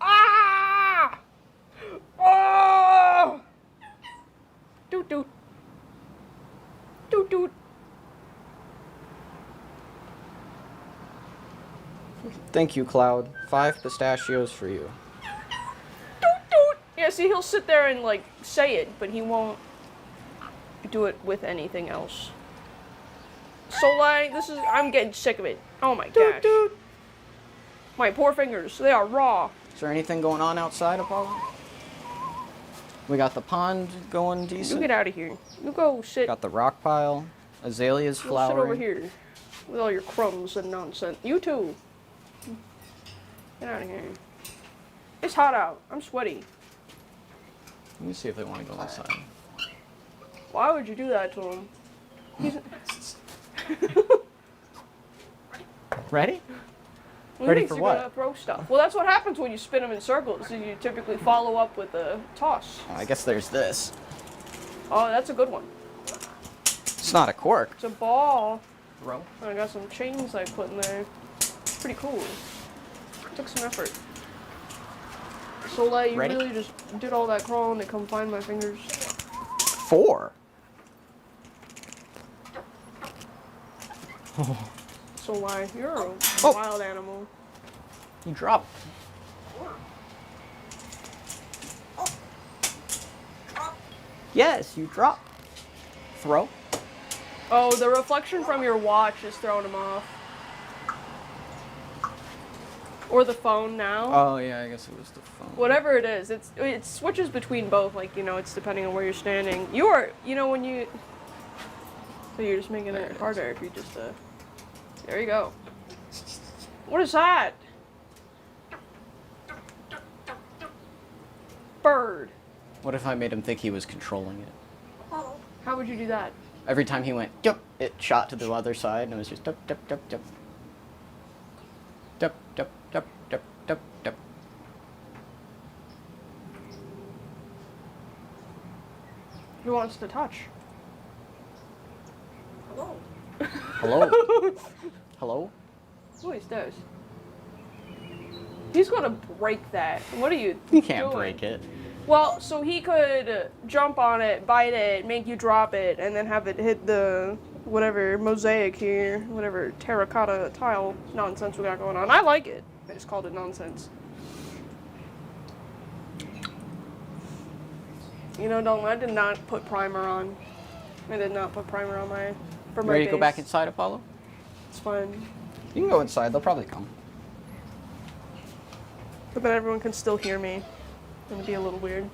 Ah! Oh! Doot doot. Doot doot. Thank you, Cloud. 5 pistachios for you. Doot doot. Yeah, see, he'll sit there and like say it, but he won't do it with anything else. So like, I'm getting sick of it. Oh my gosh. My poor fingers, they are raw. Is there anything going on outside, Apollo? We got the pond going You decent. get out of here. You go sit. Got the rock pile. Azaleas Go sit flowering. over here with all your crumbs and nonsense. You too. Get out of here. It's hot out. I'm sweaty. Let me see if they want to go inside. Why would you do that to him? Ready? He Ready thinks for you're what? gonna throw stuff. Well, that's what happens when you spin them in circles. You typically follow up with a toss. I guess there's this. Oh, that's a good one. It's not a cork. It's a ball. Bro. I got some chains I put in there. Pretty cool. Took some effort. So, like, you Ready? really just did all that crawling to come find my fingers. 4. So, why? You're a Oh. wild animal. You dropped. Yes, you dropped. Throw. Oh, the reflection from your watch is throwing him off. Or the phone now. Oh yeah, I guess it was the phone. Whatever it is, it switches between both. Like, you know, it's depending on where you're standing. You are, you know, when you. So you're just making it harder if you just. There you go. What is that? Bird. What if I made him think he was controlling it? Oh, How would you do that? Every time he went, yup, it shot to the other side, and it was just dup, dup, dup, dup. Dup, dup, dup, dup, dup, dup. He wants to touch. Hello. Hello? Hello? Oh, he does. He's gonna break that. What are you You can't doing? break it. Well, so he could jump on it, bite it, make you drop it, and then have it hit the whatever mosaic here, whatever terracotta tile nonsense we got going on. I like it. I just called it nonsense. You know, Dalton, I did not put primer on. I did not put primer on my for my Ready to go base. back inside, Apollo? It's fine. You can go inside. They'll probably come. But then everyone can still hear me. It'd be a little weird.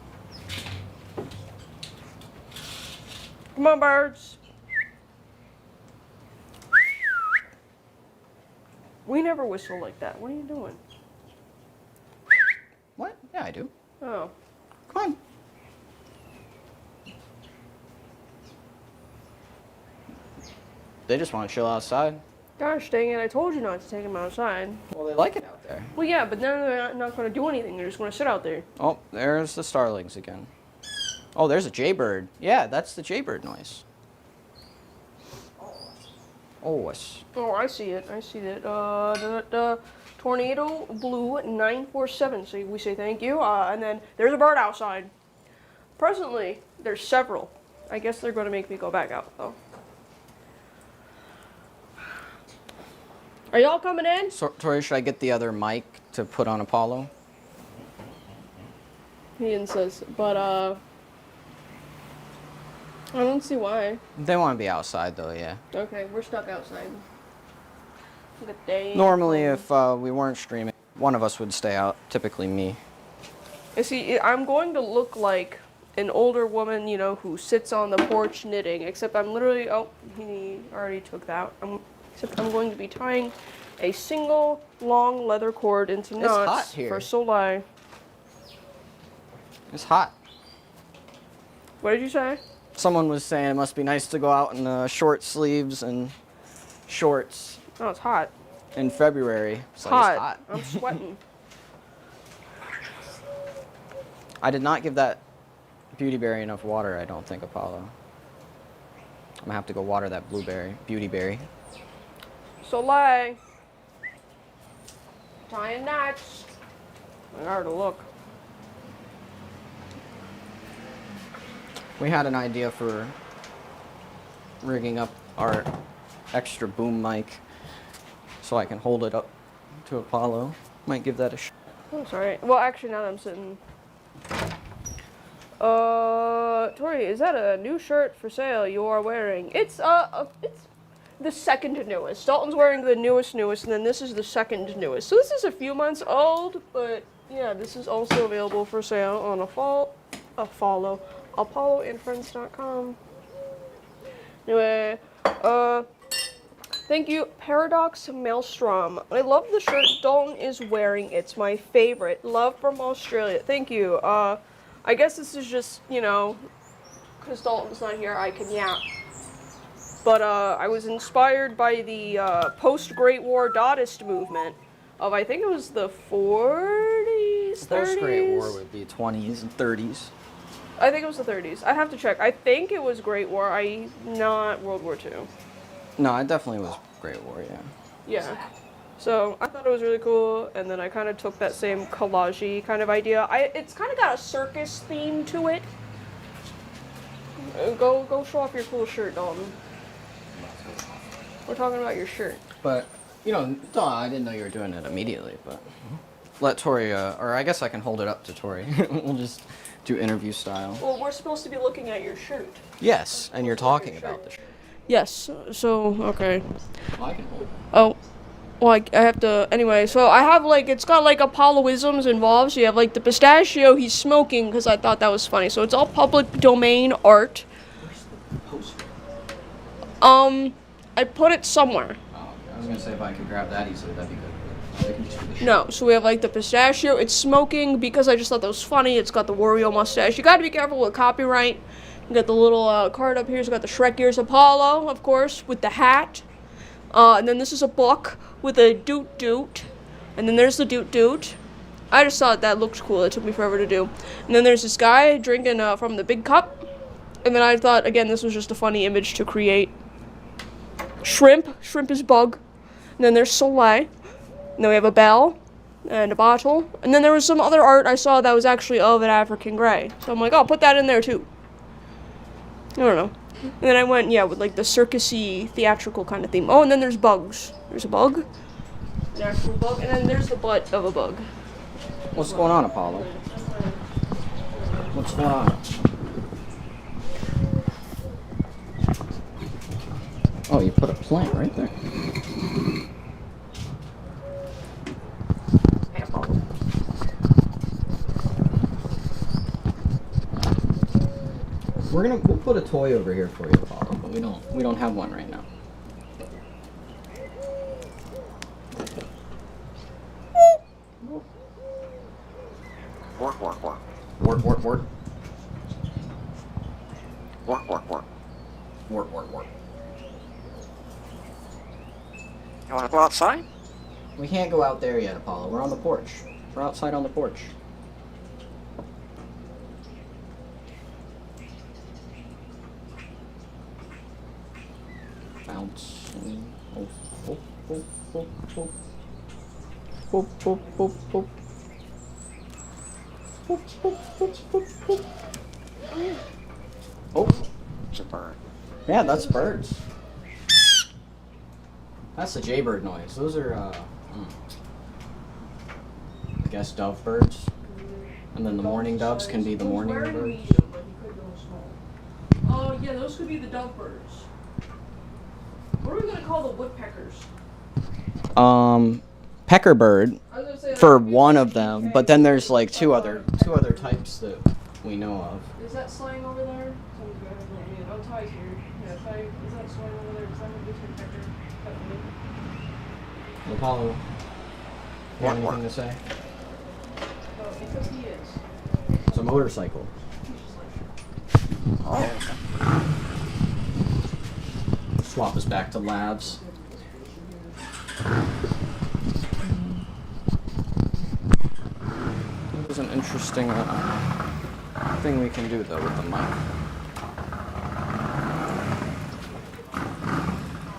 Come on, birds. We never whistle like that. What are you doing? What? Yeah, I do. Oh. Come on. They just want to chill outside. Gosh dang it, I told you not to take them outside. Well, they like it out there. Well, yeah, but then they're not going to do anything. They're just going to sit out there. Oh, there's the starlings again. Oh, there's a jaybird. Yeah, that's the jaybird noise. Oh, it's... Oh, I see it. I see it. Tornado Blue 947. So we say thank you. And then there's a bird outside. Presently, there's several. I guess they're going to make me go back out, though. Are y'all coming in? So, Tori, should I get the other mic to put on Apollo? He insists, but I don't see why. They want to be outside, though, yeah. Okay, we're stuck outside. Good day. Normally, if we weren't streaming, one of us would stay out, typically me. You see, I'm going to look like an older woman, you know, who sits on the porch knitting, except I'm literally, oh, he already took that. Except I'm going to be tying a single long leather cord into knots hot here. for Soleil. It's hot. What did you say? Someone was saying it must be nice to go out in short sleeves and shorts Oh, it's hot. in February. It's So hot. It's hot. I'm sweating. I did not give that beauty berry enough water, I don't think, Apollo. I'm gonna have to go water that blueberry, beauty berry. Soleil. Tying knots. I got her to look. We had an idea for rigging up our extra boom mic so I can hold it up to Apollo. Might give that a shot. Oh, sorry. Well, actually, now that I'm sitting. Tori, is that a new shirt for sale you are wearing? It's the second newest. Dalton's wearing the newest, and then this is the second newest. So this is a few months old, but yeah, this is also available for sale on ApolloandFriends.com. Anyway, thank you, Paradox Maelstrom. I love the shirt Dalton is wearing. It's my favorite. Love from Australia. Thank you. I guess this is just, you know, because Dalton's not here, I can yap. But I was inspired by the post-Great War Dadist movement of, I think it was the 40s, 30s? Post-Great War would be 20s and 30s. I think it was the 30s. I'd have to check. I think it was Great War, not World War II. No, it definitely was Great War, yeah. Yeah. So I thought it was really cool, and then I kind of took that same collage-y kind of idea. It's kind of got a circus theme to it. Go show off your cool shirt, Dalton. We're talking about your shirt. But, you know, I didn't know you were doing it immediately, but let Tori, or I guess I can hold it up to Tori. We'll just do interview style. Well, we're supposed to be looking at your shirt. Yes, and you're talking about the shirt. Yes, so, okay. Well, I can hold it. Oh, well, I have to, anyway, so I have, like, it's got, like, Apollisms involved, so you have, like, the pistachio he's smoking, because I thought that was funny, so it's all public domain art. Where's the poster? I put it somewhere. Oh, okay. I was going to say if I could grab that easily, that'd be good. But they can just do the shirt. No, so we have, like, the pistachio, it's smoking, because I just thought that was funny, it's got the Wario mustache. You gotta be careful with copyright, We got the little card up here. It's got the Shrek ears Apollo, of course, with the hat. And then this is a book with a doot doot. And then there's the doot doot. I just thought that looked cool. It took me forever to do. And then there's this guy drinking from the big cup. And then I thought, again, this was just a funny image to create. Shrimp. Shrimp is bug. And then there's Soleil. And then we have a bell and a bottle. And then there was some other art I saw that was actually of an African grey. So I'm like, oh, put that in there too. I don't know. And then I went, with like the circusy, theatrical kind of theme. Oh, and then there's bugs. There's a bug. An actual bug. And then there's the butt of a bug. What's going on, Apollo? What's going on? Oh, you put a plant right there. We'll put a toy over here for you, Apollo, but we don't have one right now. Work, work, work. Work, work, work. Work, work, work. Work, work, work. You want to go outside? We can't go out there yet, Apollo. We're on the porch. We're outside on the porch. Bouncing. Oh, oh, oh, oh, oh. Boop, boop, boop, boop. Boop, boop, boop, boop, boop. Oh. It's a bird. Yeah, that's birds. That's the jaybird noise. Those are, I guess dove birds. And then the mourning doves can be the mourning birds. Oh, yeah, those could be the dove birds. What are we going to call the woodpeckers? Pecker bird I was gonna say, for like, one of them, but then there's like two other types that we know of. Is that slang over there? Someone's gonna have to let me in. Oh, Ty's here. Yeah, Ty, is that slang over there? Is that what this woodpecker? Definitely. Apollo, you have anything to say? Oh, because he is. It's a motorcycle. Oh. Swap us back to labs. There's an interesting thing we can do though with the mic.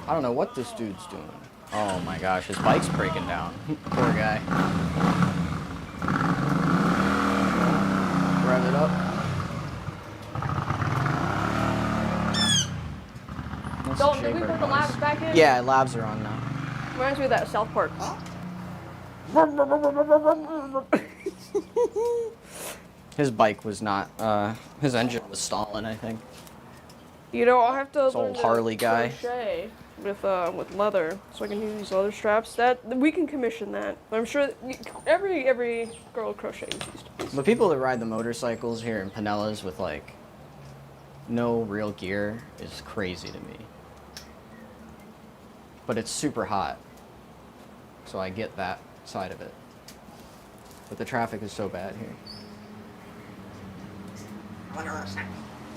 I don't know what this dude's doing. Oh my gosh, his bike's breaking down. Poor guy. Rev it up. Dalton, did we put the labs back in? Yeah, labs are on now. Reminds me of that South Park. His bike was not, his engine was stalling, I think. You know, I'll have to This learn old to Harley guy. crochet with leather, so I can use these leather straps. That we can commission that. I'm sure that every girl crochets these days. The people that ride the motorcycles here in Pinellas with like no real gear is crazy to me. But it's super hot, so I get that side of it. But the traffic is so bad here.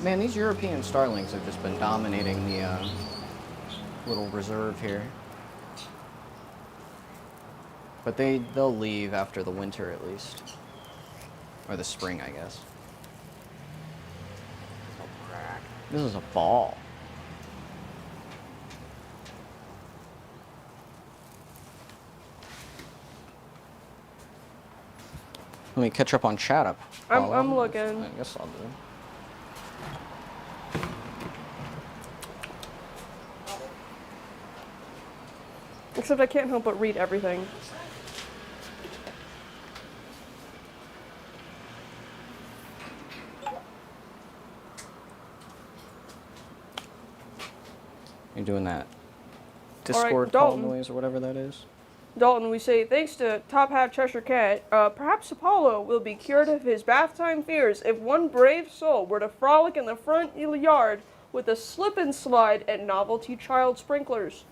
Man, these European starlings have just been dominating the little reserve here. But they'll leave after the winter at least. Or the spring, I guess. This is a ball. Let me catch up on chat up. I'm looking. I guess I'll do it. Except I can't help but read everything. You're doing that Discord call noise or whatever that is. Dalton, we say, thanks to Top Hat Cheshire Cat, perhaps Apollo will be cured of his bath time fears if one brave soul were to frolic in the front yard with a slip and slide and novelty child sprinklers.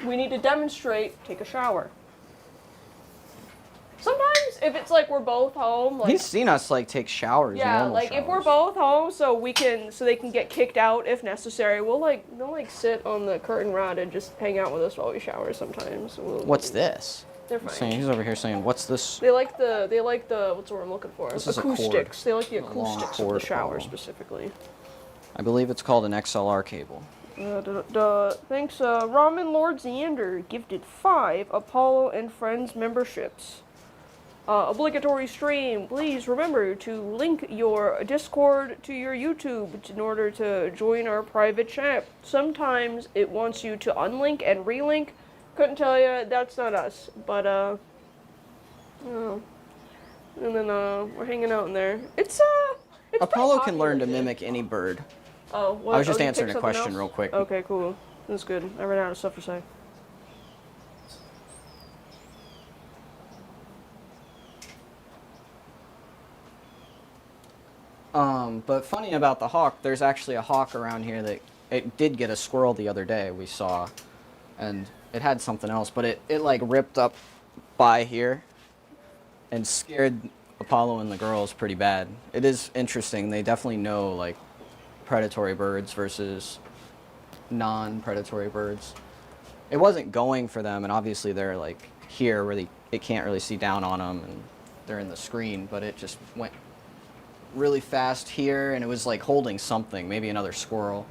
We need to demonstrate, take a shower. Sometimes if it's like we're both home, like He's seen us like take showers. yeah, normal like if we're showers. both home, so they can get kicked out if necessary. They'll like sit on the curtain rod and just hang out with us while we shower sometimes. What's this? They're He's fine. saying, he's over here saying, "What's this?" They like the what's the word I'm looking for? This is a cord. Acoustics. They like the A long acoustics of the cord shower call. specifically. I believe it's called an XLR cable. Thanks, Ramen Lord Xander gifted 5 Apollo and Friends memberships. Obligatory stream. Please remember to link your Discord to your YouTube in order to join our private chat. Sometimes it wants you to unlink and relink. Couldn't tell you. That's not us. But oh. And then we're hanging out in there. It's Apollo pretty can learn to popular, dude. mimic any bird. Oh, what? I was just you answering picked a something question else? real quick. Okay, cool. That's good. I ran out of stuff to say. But funny about the hawk, there's actually a hawk around here that it did get a squirrel the other day we saw, and it had something else, but it like ripped up by here and scared Apollo and the girls pretty bad. It is interesting. They definitely know like predatory birds versus non-predatory birds. It wasn't going for them, and obviously they're like here where it can't really see down on them, and they're in the screen, but it just went really fast here, and it was like holding something, maybe another squirrel,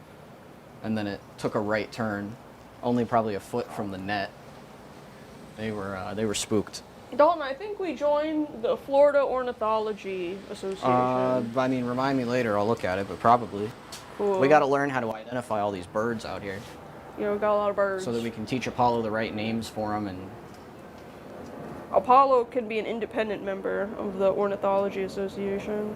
and then it took a right turn, only probably a foot from the net. They were spooked. Dalton, I think we joined the Florida Ornithology Association. I mean, remind me later. I'll look at it, but probably. Cool. We got to learn how to identify all these birds out here, You know, we got a lot of birds. so that we can teach Apollo the right names for them. And Apollo can be an independent member of the Ornithology Association.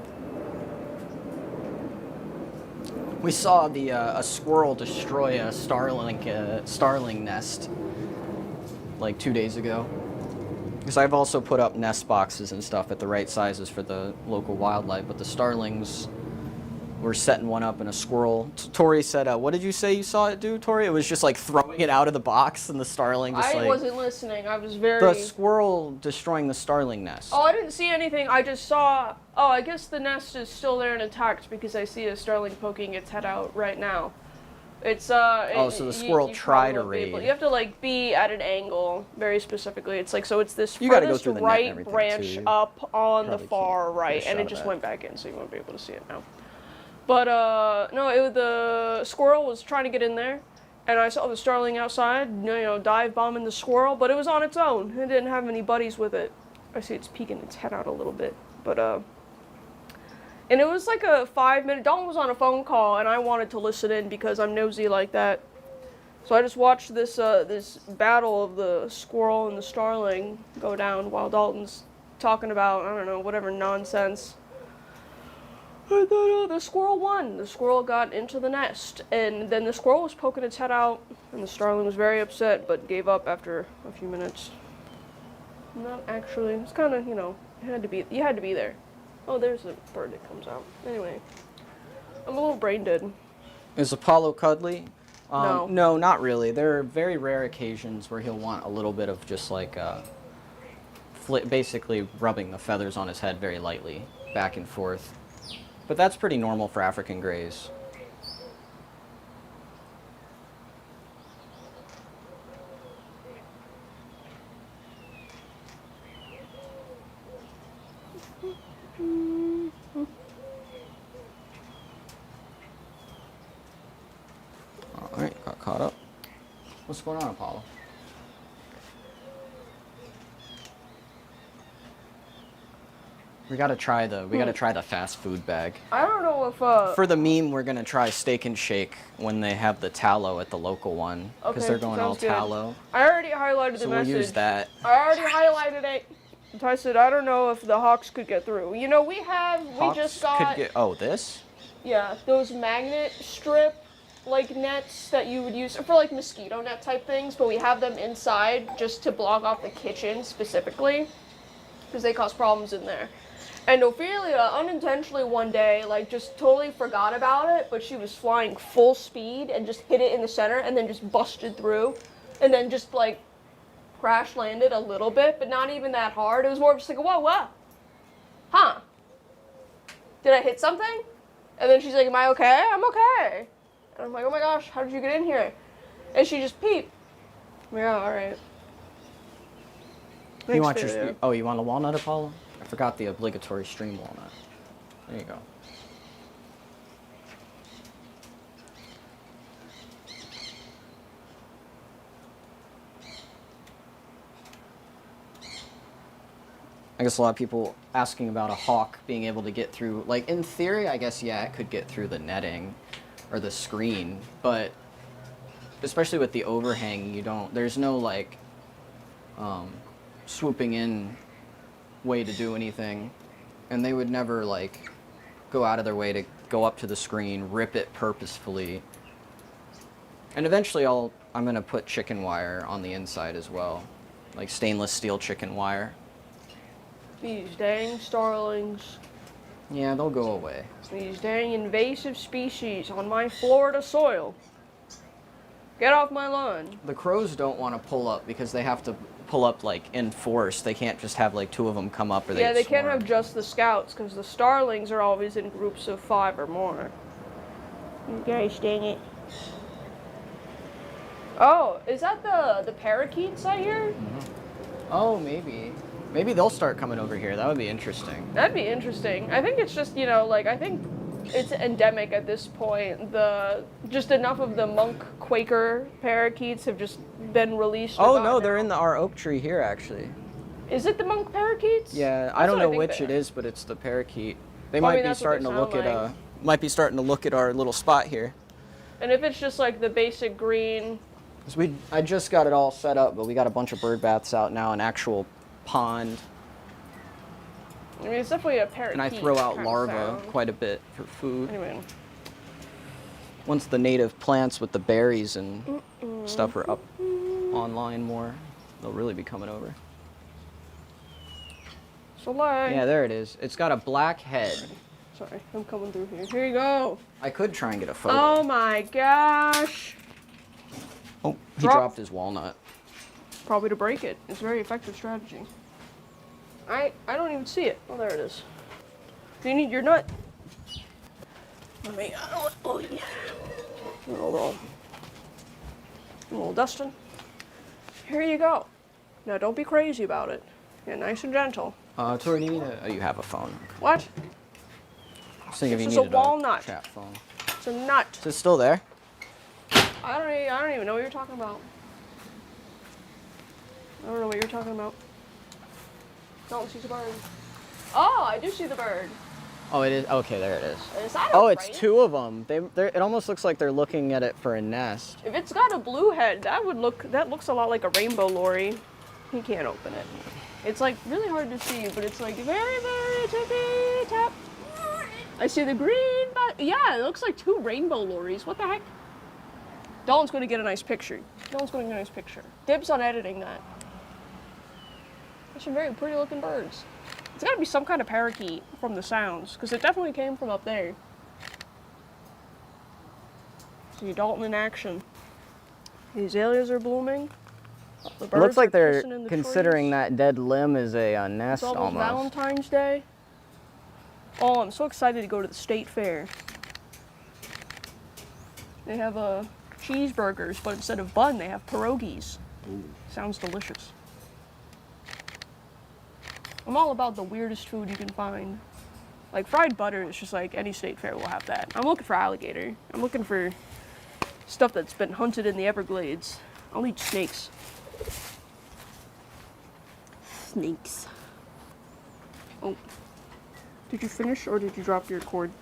we saw a squirrel destroy a starling nest like 2 days ago. Because I've also put up nest boxes and stuff at the right sizes for the local wildlife, but the starlings were setting one up, and a squirrel. Tori said, "What did you say you saw it do, Tori?" It was just like throwing it out of the box, and the starling just I like wasn't listening. I was very... the squirrel destroying the starling nest. Oh, I didn't see anything. I just saw... Oh, I guess the nest is still there and intact because I see a starling poking its head out right now. It's, so the squirrel tried to raid. You have to, like, be at an angle, very specifically. It's like, so it's this You gotta go furthest through the net and right everything, branch too. up on the Probably far can't right, get a and shot it of just that. went back in, so you won't be able to see it now. But, no, the squirrel was trying to get in there, and I saw the starling outside, dive bombing the squirrel, but it was on its own. It didn't have any buddies with it. I see it's peeking its head out a little bit, but, and it was like a 5-minute, Dalton was on a phone call, and I wanted to listen in because I'm nosy like that. So I just watched this this battle of the squirrel and the starling go down while Dalton's talking about, I don't know, whatever nonsense. And then the squirrel won. The squirrel got into the nest, and then the squirrel was poking its head out, and the starling was very upset, but gave up after a few minutes. Not actually. It's kind of, you had to be there. Oh, there's a bird that comes out. Anyway, I'm a little brain dead. Is Apollo cuddly? No. No, not really. There are very rare occasions where he'll want a little bit of just like basically rubbing the feathers on his head very lightly, back and forth. But that's pretty normal for African greys. Alright, got caught up. What's going on, Apollo? We gotta try the fast food bag. I don't know if For the meme, we're gonna try Steak and Shake when they have the tallow at the local one, because Okay, they're going all sounds good. tallow. I already highlighted the So we'll message. use that. I already highlighted it. I said I don't know if the hawks could get through. We Hawks just got could get this. those magnet strip like nets that you would use for like mosquito net type things, but we have them inside just to block off the kitchen specifically because they cause problems in there. And Ophelia unintentionally one day like just totally forgot about it, but she was flying full speed and just hit it in the center and then just busted through and then just like crash landed a little bit, but not even that hard. It was more just like, whoa, whoa. Huh. Did I hit something? And then she's like, am I okay? I'm okay. And I'm like, oh my gosh, how did you get in here? And she just peeped. Yeah, alright. You want your oh, you want a walnut, Apollo? I forgot the obligatory stream walnut. There you go. I guess a lot of people asking about a hawk being able to get through, like in theory, I guess, yeah, it could get through the netting or the screen, but especially with the overhang, there's no like swooping in way to do anything, and they would never like go out of their way to go up to the screen, rip it purposefully. And eventually I'm gonna put chicken wire on the inside as well, like stainless steel chicken wire. These dang starlings. Yeah, they'll go away. These dang invasive species on my Florida soil. Get off my lawn. The crows don't want to pull up because they have to pull up like in force. They can't just have like 2 of them come up or Yeah, they can't swarm. have just the scouts because the starlings are always in groups of 5 or more. Gosh dang it. Oh, is that the parakeets I hear? Mm-hmm. Oh, maybe. Maybe they'll start coming over here. That would be interesting. That'd be interesting. I think it's just, like, I think it's endemic at this point. Just enough of the monk Quaker parakeets have just been released. Oh, no, they're in our oak tree here, actually. Is it the monk parakeets? Yeah, That's I don't what know think which they it are. is, but it's the parakeet. They Well, I might mean, be that's what starting they to look sound at might be starting to look at our little spot here. And if it's just like the basic green. 'Cause I just got it all set up, but we got a bunch of bird baths out now, an actual pond. I mean, it's definitely a parakeet. And I throw out kind of larvae sound. quite a bit for food. Anyway. Once the native plants with the berries and stuff are up online more, they'll really be coming over. Soleil. Yeah, there it is. It's got a black head. Sorry, I'm coming through here. Here you go. I could try and get a photo. Oh my gosh. Oh, he Drop. dropped his walnut. Probably to break it. It's a very effective strategy. I don't even see it. Oh, there it is. Do you need your nut? Let me. Oh yeah. A little dusting. Here you go. Now don't be crazy about it. Get nice and gentle. Tori, do you need oh, you have a phone. What? I was thinking if This you is a needed walnut. chat phone. It's a nut. Is it still there? I don't even know what you're talking about. I don't know what you're talking about. Don't see the bird. Oh, I do see the bird. Oh, it is. Okay, there it is. Is that Oh, a it's crane? 2 of them. It almost looks like they're looking at it for a nest. If it's got a blue head, that looks a lot like a rainbow lorry. He can't open it. It's like really hard to see, but it's like very, very tippy tap. I see the green, but yeah, it looks like 2 rainbow lorries. What the heck? Dalton's gonna get a nice picture. Dibs on editing that. There's some very pretty looking birds. It's gotta be some kind of parakeet from the sounds, because it definitely came from up there. See Dalton in action. The azaleas are blooming. The It birds looks like are they're kissing in the considering trees. that dead limb as a nest It's almost almost. Valentine's Day. Oh, I'm so excited to go to the state fair. They have cheeseburgers, but instead of bun, they have pierogies. Ooh. Sounds delicious. I'm all about the weirdest food you can find. Like fried butter is just like any state fair will have that. I'm looking for alligator. I'm looking for stuff that's been hunted in the Everglades. I'll eat snakes. Snakes. Oh. Did you finish or did you drop your cord?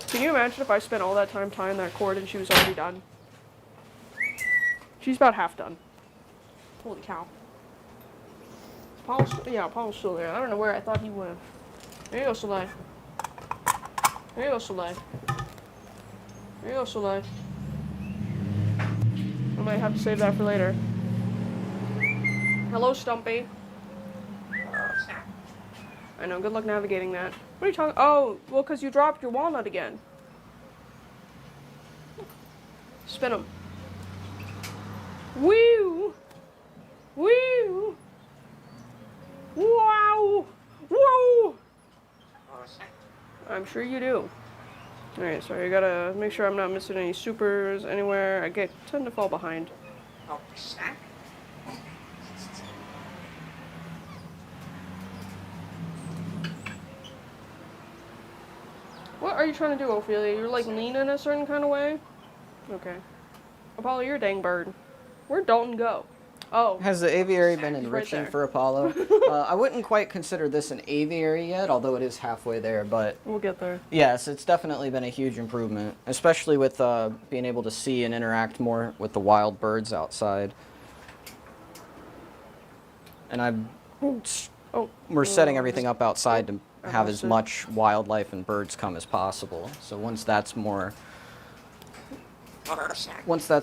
Can you imagine if I spent all that time tying that cord and she was already done? She's about half done. Holy cow. Paul's still there. I don't know where I thought he went. There you go, Soleil. There you go, Soleil. There you go, Soleil. I might have to save that for later. Hello, Stumpy. I know, good luck navigating that. What are you talking? Oh, well, because you dropped your walnut again. Spin them. Woo! Woo! Wow! Whoa! I'm sure you do. Alright, so I gotta make sure I'm not missing any supers anywhere. Tend to fall behind. What are you trying to do, Ophelia? You're like leaning a certain kind of way? Okay. Apollo, you're a dang bird. Where'd Dalton go? Oh. Has the aviary been He's right enriching there. for Apollo? I wouldn't quite consider this an aviary yet, although it is halfway there, but We'll get there. yes, it's definitely been a huge improvement, especially with being able to see and interact more with the wild birds outside. And we're setting everything up outside to have as much wildlife and birds come as possible. So once that's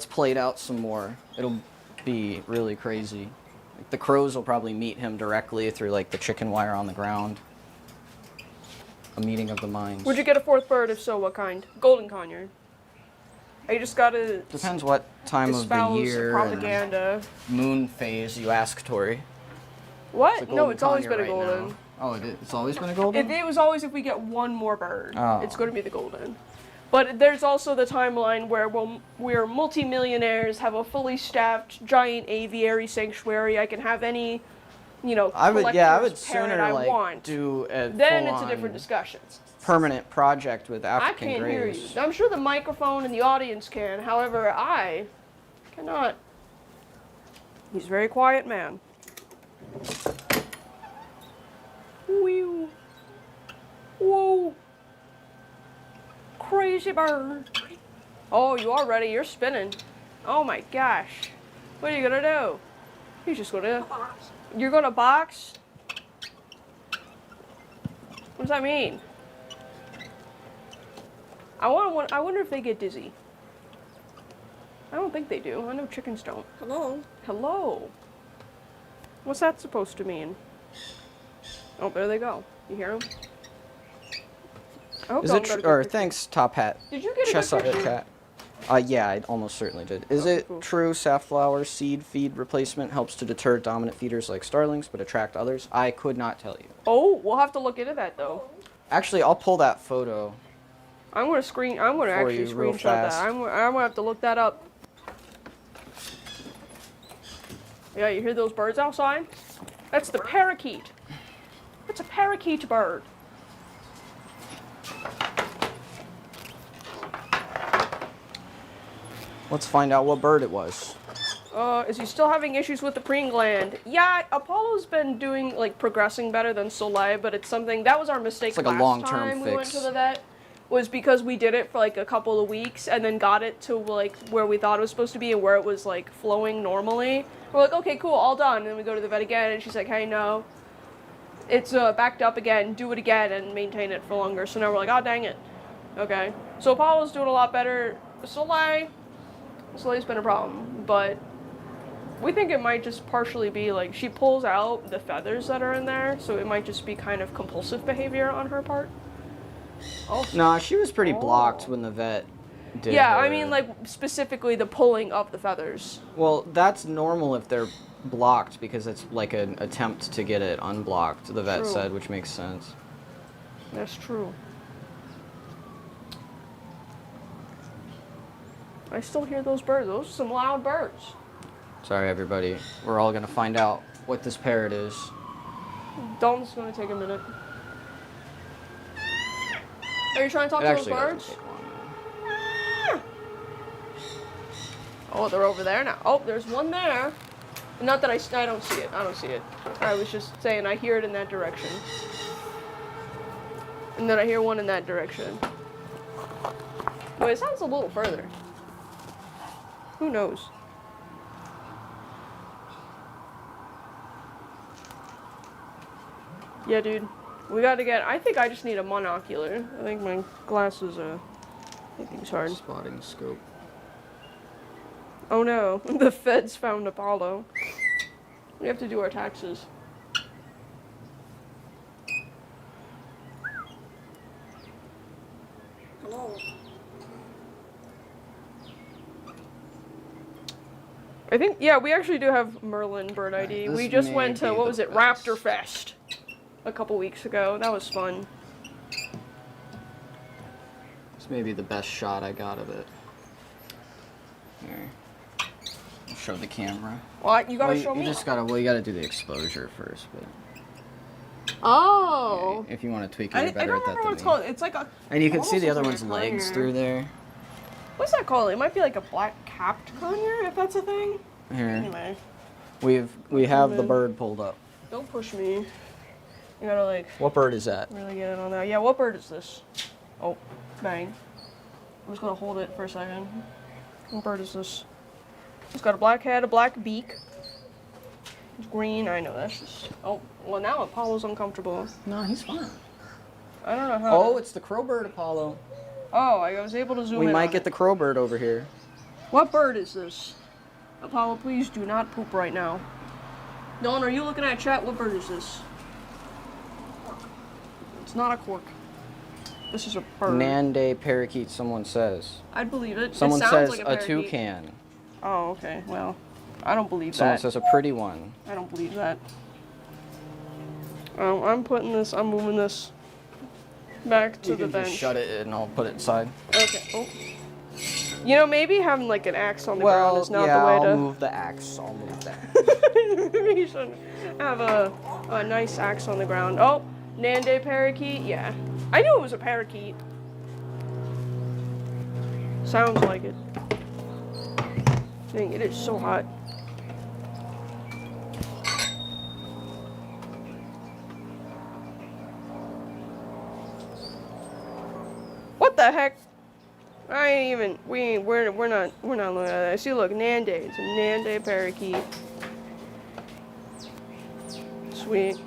played out some more, it'll be really crazy. Like, the crows will probably meet him directly through like the chicken wire on the ground. A meeting of the minds. Would you get a fourth bird? If so, what kind? Golden conure. You just gotta Depends what time of the espouse year propaganda. and moon phase you ask, Tori. What? It's a No, it's always golden been a conure right golden. now. Oh, it's always been a golden? It was always if we get one more bird, Oh. it's going to be the golden. But there's also the timeline where we're multimillionaires, have a fully staffed giant aviary sanctuary. I can have any, I would collector's sooner parrot I like want. do a Then it's a full-on different discussion. permanent project with I African can't grays. hear you. I'm sure the microphone and the audience can. However, I cannot. He's a very quiet man. Whew. Whoa. Crazy bird. Oh, you are ready. You're spinning. Oh my gosh. What are you gonna do? You're just gonna... You're gonna box? What does that mean? I wonder if they get dizzy. I don't think they do. I know chickens don't. Hello. Hello. What's that supposed to mean? Oh, there they go. You hear them? Is it thanks, Top Hat. Did you get a good Chestnut picture? Cat. Yeah, I almost certainly did. Is it cool. true safflower seed feed replacement helps to deter dominant feeders like starlings but attract others? I could not tell you. Oh, we'll have to look into that though. Actually, I'll pull that photo. I'm gonna actually you real screenshot fast. that. I'm gonna have to look that up. Yeah, you hear those birds outside? That's the parakeet. That's a parakeet bird. Let's find out what bird it was. Is he still having issues with the preen gland? Yeah, Apollo's been doing, progressing better than Soleil, but it's something, that was our mistake It's like a last long-term time we went fix. to the vet, was because we did it for, a couple of weeks, and then got it to, where we thought it was supposed to be and where it was, flowing normally. We're like, okay, cool, all done, and then we go to the vet again, and she's like, hey, no, it's, backed up again, do it again, and maintain it for longer. So now we're like, oh, dang it. Okay. So Apollo's doing a lot better. Soleil's been a problem, but we think it might just partially be she pulls out the feathers that are in there, so it might just be kind of compulsive behavior on her part. Oh. Nah, she was pretty blocked when the vet did Yeah, her. I mean specifically the pulling of the feathers. Well, that's normal if they're blocked because it's like an attempt to get it unblocked, the vet True. said, which makes sense. That's true. I still hear those birds. Those are some loud birds. Sorry, everybody. We're all going to find out what this parrot is. Dalton's gonna take a minute. Are you trying to talk It to those actually doesn't birds? take long. Oh, they're over there now. Oh, there's one there. Not that I don't see it. I don't see it. I was just saying I hear it in that direction. And then I hear one in that direction. Wait, it sounds a little further. Who knows? Yeah, dude. We gotta get... I think I just need a monocular. I think my glasses are... It's hard. Spotting scope. Oh no, the feds found Apollo. We have to do our taxes. Hello. I think, yeah, we actually do have Merlin bird ID. This We just may went to, be what the was it, best. Raptor Fest a couple weeks ago. That was fun. This may be the best shot I got of it. Here. I'll show the camera. Well, you gotta Well, show me. You just gotta, well, you gotta do the exposure first, but Oh. if you want to tweak it, I you're don't better at that remember what than it's me. called. It's like a. And you can see almost the other looks one's like a legs conure. through there. What's that called? It might be like a black capped conure, if that's a thing. Here. Anyway, We have the Zoom in. bird pulled up. don't push me. You gotta like What bird is that? really get in on that. Yeah, what bird is this? Oh, bang. I'm just gonna hold it for a second. What bird is this? It's got a black head, a black beak. It's green, I know that's just. Oh, well now Apollo's uncomfortable. No, he's fine. I don't know how. Oh, it's the crow bird, Apollo. Oh, I was able to zoom We in. might on get it. the crow bird over here. What bird is this? Apollo, please do not poop right now. Dylan, are you looking at chat? What bird is this? It's not a cork. This is a bird. Nanday parakeet, someone says. I'd believe it. Someone it sounds says like a parakeet. toucan. Oh, okay. Well, I don't believe Someone that. says a pretty one. I don't believe that. I'm putting this. I'm moving this back to You the can bench. just shut it and I'll put it inside. Okay. Oh. You know, maybe having like an axe on the ground Well, is not yeah, the way I'll to. move the axe. I'll move that. You should have a nice axe on the ground. Oh, Nanday parakeet. Yeah, I knew it was a parakeet. Sounds like it. Dang, it is so hot. What the heck? I ain't even. We're not looking at that. See, look, Nanday. It's a Nanday parakeet. Sweet.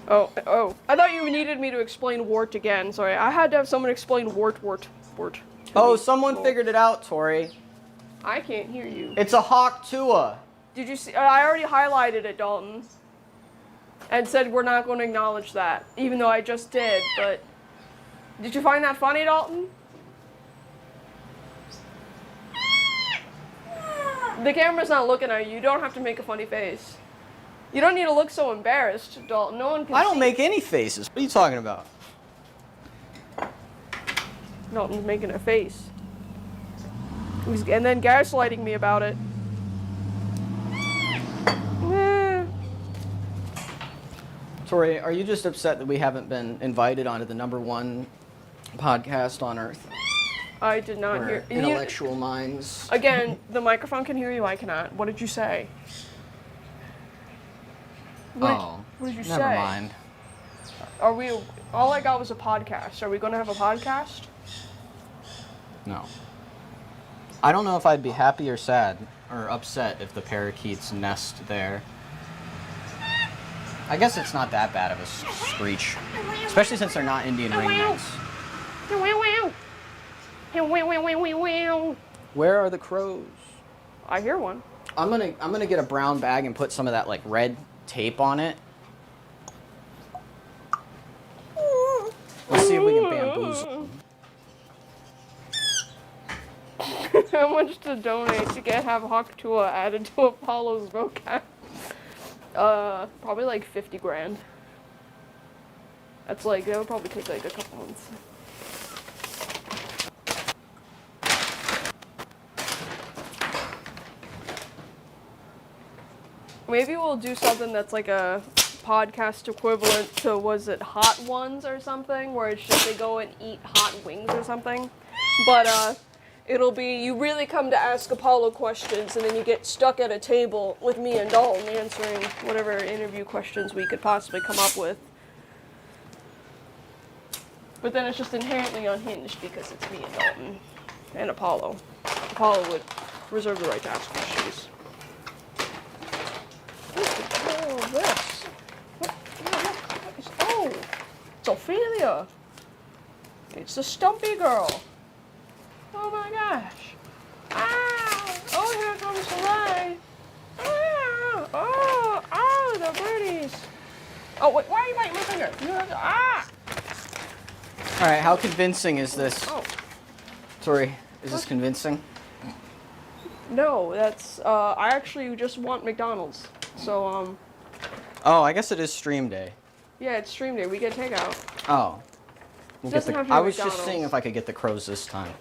Oh. I thought you needed me to explain wart again. Sorry, I had to have someone explain wart. Oh, someone figured it out, Tori. I can't hear you. It's a hawk tua. Did you see? I already highlighted it, Dalton. And said we're not going to acknowledge that, even though I just did, but. Did you find that funny, Dalton? The camera's not looking at you. You don't have to make a funny face. You don't need to look so embarrassed, Dalton. No one can I don't see. make any faces. What are you talking about? Dalton's making a face. And then gaslighting me about it. Eh. Tori, are you just upset that we haven't been invited onto the #1 podcast on Earth? I did not Where hear. intellectual minds. Again, the microphone can hear you. I cannot. What did you say? What did you say? Never mind. Are we? All I got was a podcast. Are we going to have a podcast? No. I don't know if I'd be happy or sad or upset if the parakeets nest there. I guess it's not that bad of a screech, especially since they're not Indian ringnuts. Where are the crows? I hear one. I'm gonna get a brown bag and put some of that like red tape on it. Let's see if we can bamboozle. How much to donate to have Hawktua added to Apollo's vocab? Probably like 50 grand. That's like, that would probably take like a couple months. Maybe we'll do something that's like a podcast equivalent to, was it Hot Ones or something? Where it's just they go and eat hot wings or something. But, it'll be, you really come to ask Apollo questions, and then you get stuck at a table with me and Dalton answering whatever interview questions we could possibly come up with. But then it's just inherently unhinged because it's me and Dalton and Apollo. Apollo would reserve the right to ask questions. Look at all of this. What is, oh, it's Ophelia. It's the Stumpy Girl. Oh my gosh. Ah! Oh, here comes Soleil. Ah! Oh, the birdies. Oh, wait, why are you biting my finger? You have to, ah! All right, how convincing is this? Oh, Tori, is this convincing? No, that's, I actually just want McDonald's. So, Oh, I guess it is stream day. yeah, it's stream day. We get takeout. Oh. We'll get Doesn't have to be I was just McDonald's. seeing if I could get the crows this time.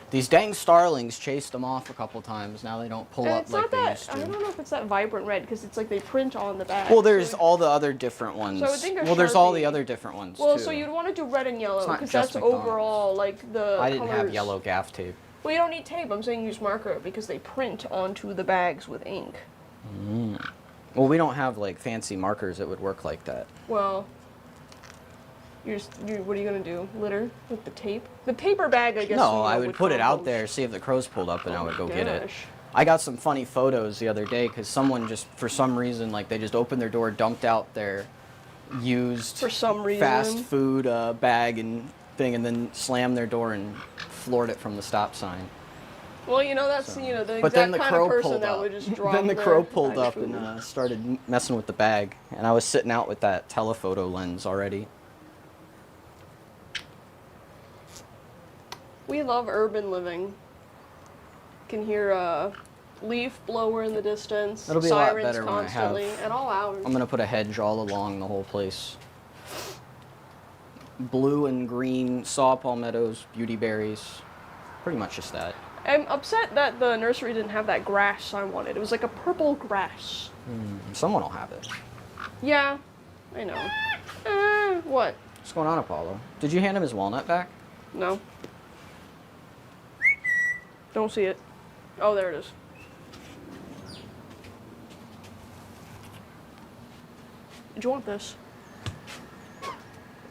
These dang starlings chased them off a couple times. Now they don't pull And up it's like not they that, used I to. don't know if it's that vibrant red, because it's like they print on the bag. Well, there's so all the other different ones. So I would think a well, there's all Sharpie. the other different ones Well, too. so you'd want to do red and yellow, It's not because just that's McDonald's. overall, like, the I didn't have colors. yellow gaff tape. Well, you don't need tape. I'm saying use marker, because they print onto the bags with ink. Well, we don't have like fancy markers that would work like that. Well, what are you gonna do? Litter with the tape? The paper bag, I guess. No, I would put it out there, see if the crows pulled up, and I would go get it. I got some funny photos the other day because someone just, for some reason, like they just opened their door, dumped out their used For some reason. fast food bag and thing, and then slammed their door and floored it from the stop sign. Well, you know, that's, you know, the But then exact the kind crow of person pulled that up. would just drop Then the their crow pulled bag up food. and started messing with the bag, and I was sitting out with that telephoto lens already. We love urban living. Can hear a leaf blower in the distance. It'll be a lot sirens better when I have- constantly at all hours. I'm gonna put a hedge all along the whole place. Blue and green saw palmettos, beauty berries, pretty much just that. I'm upset that the nursery didn't have that grass I wanted. It was like a purple grass. Someone will have it. Yeah, I know. What? What's going on, Apollo? Did you hand him his walnut back? No. Don't see it. Oh, there it is. Did you want this?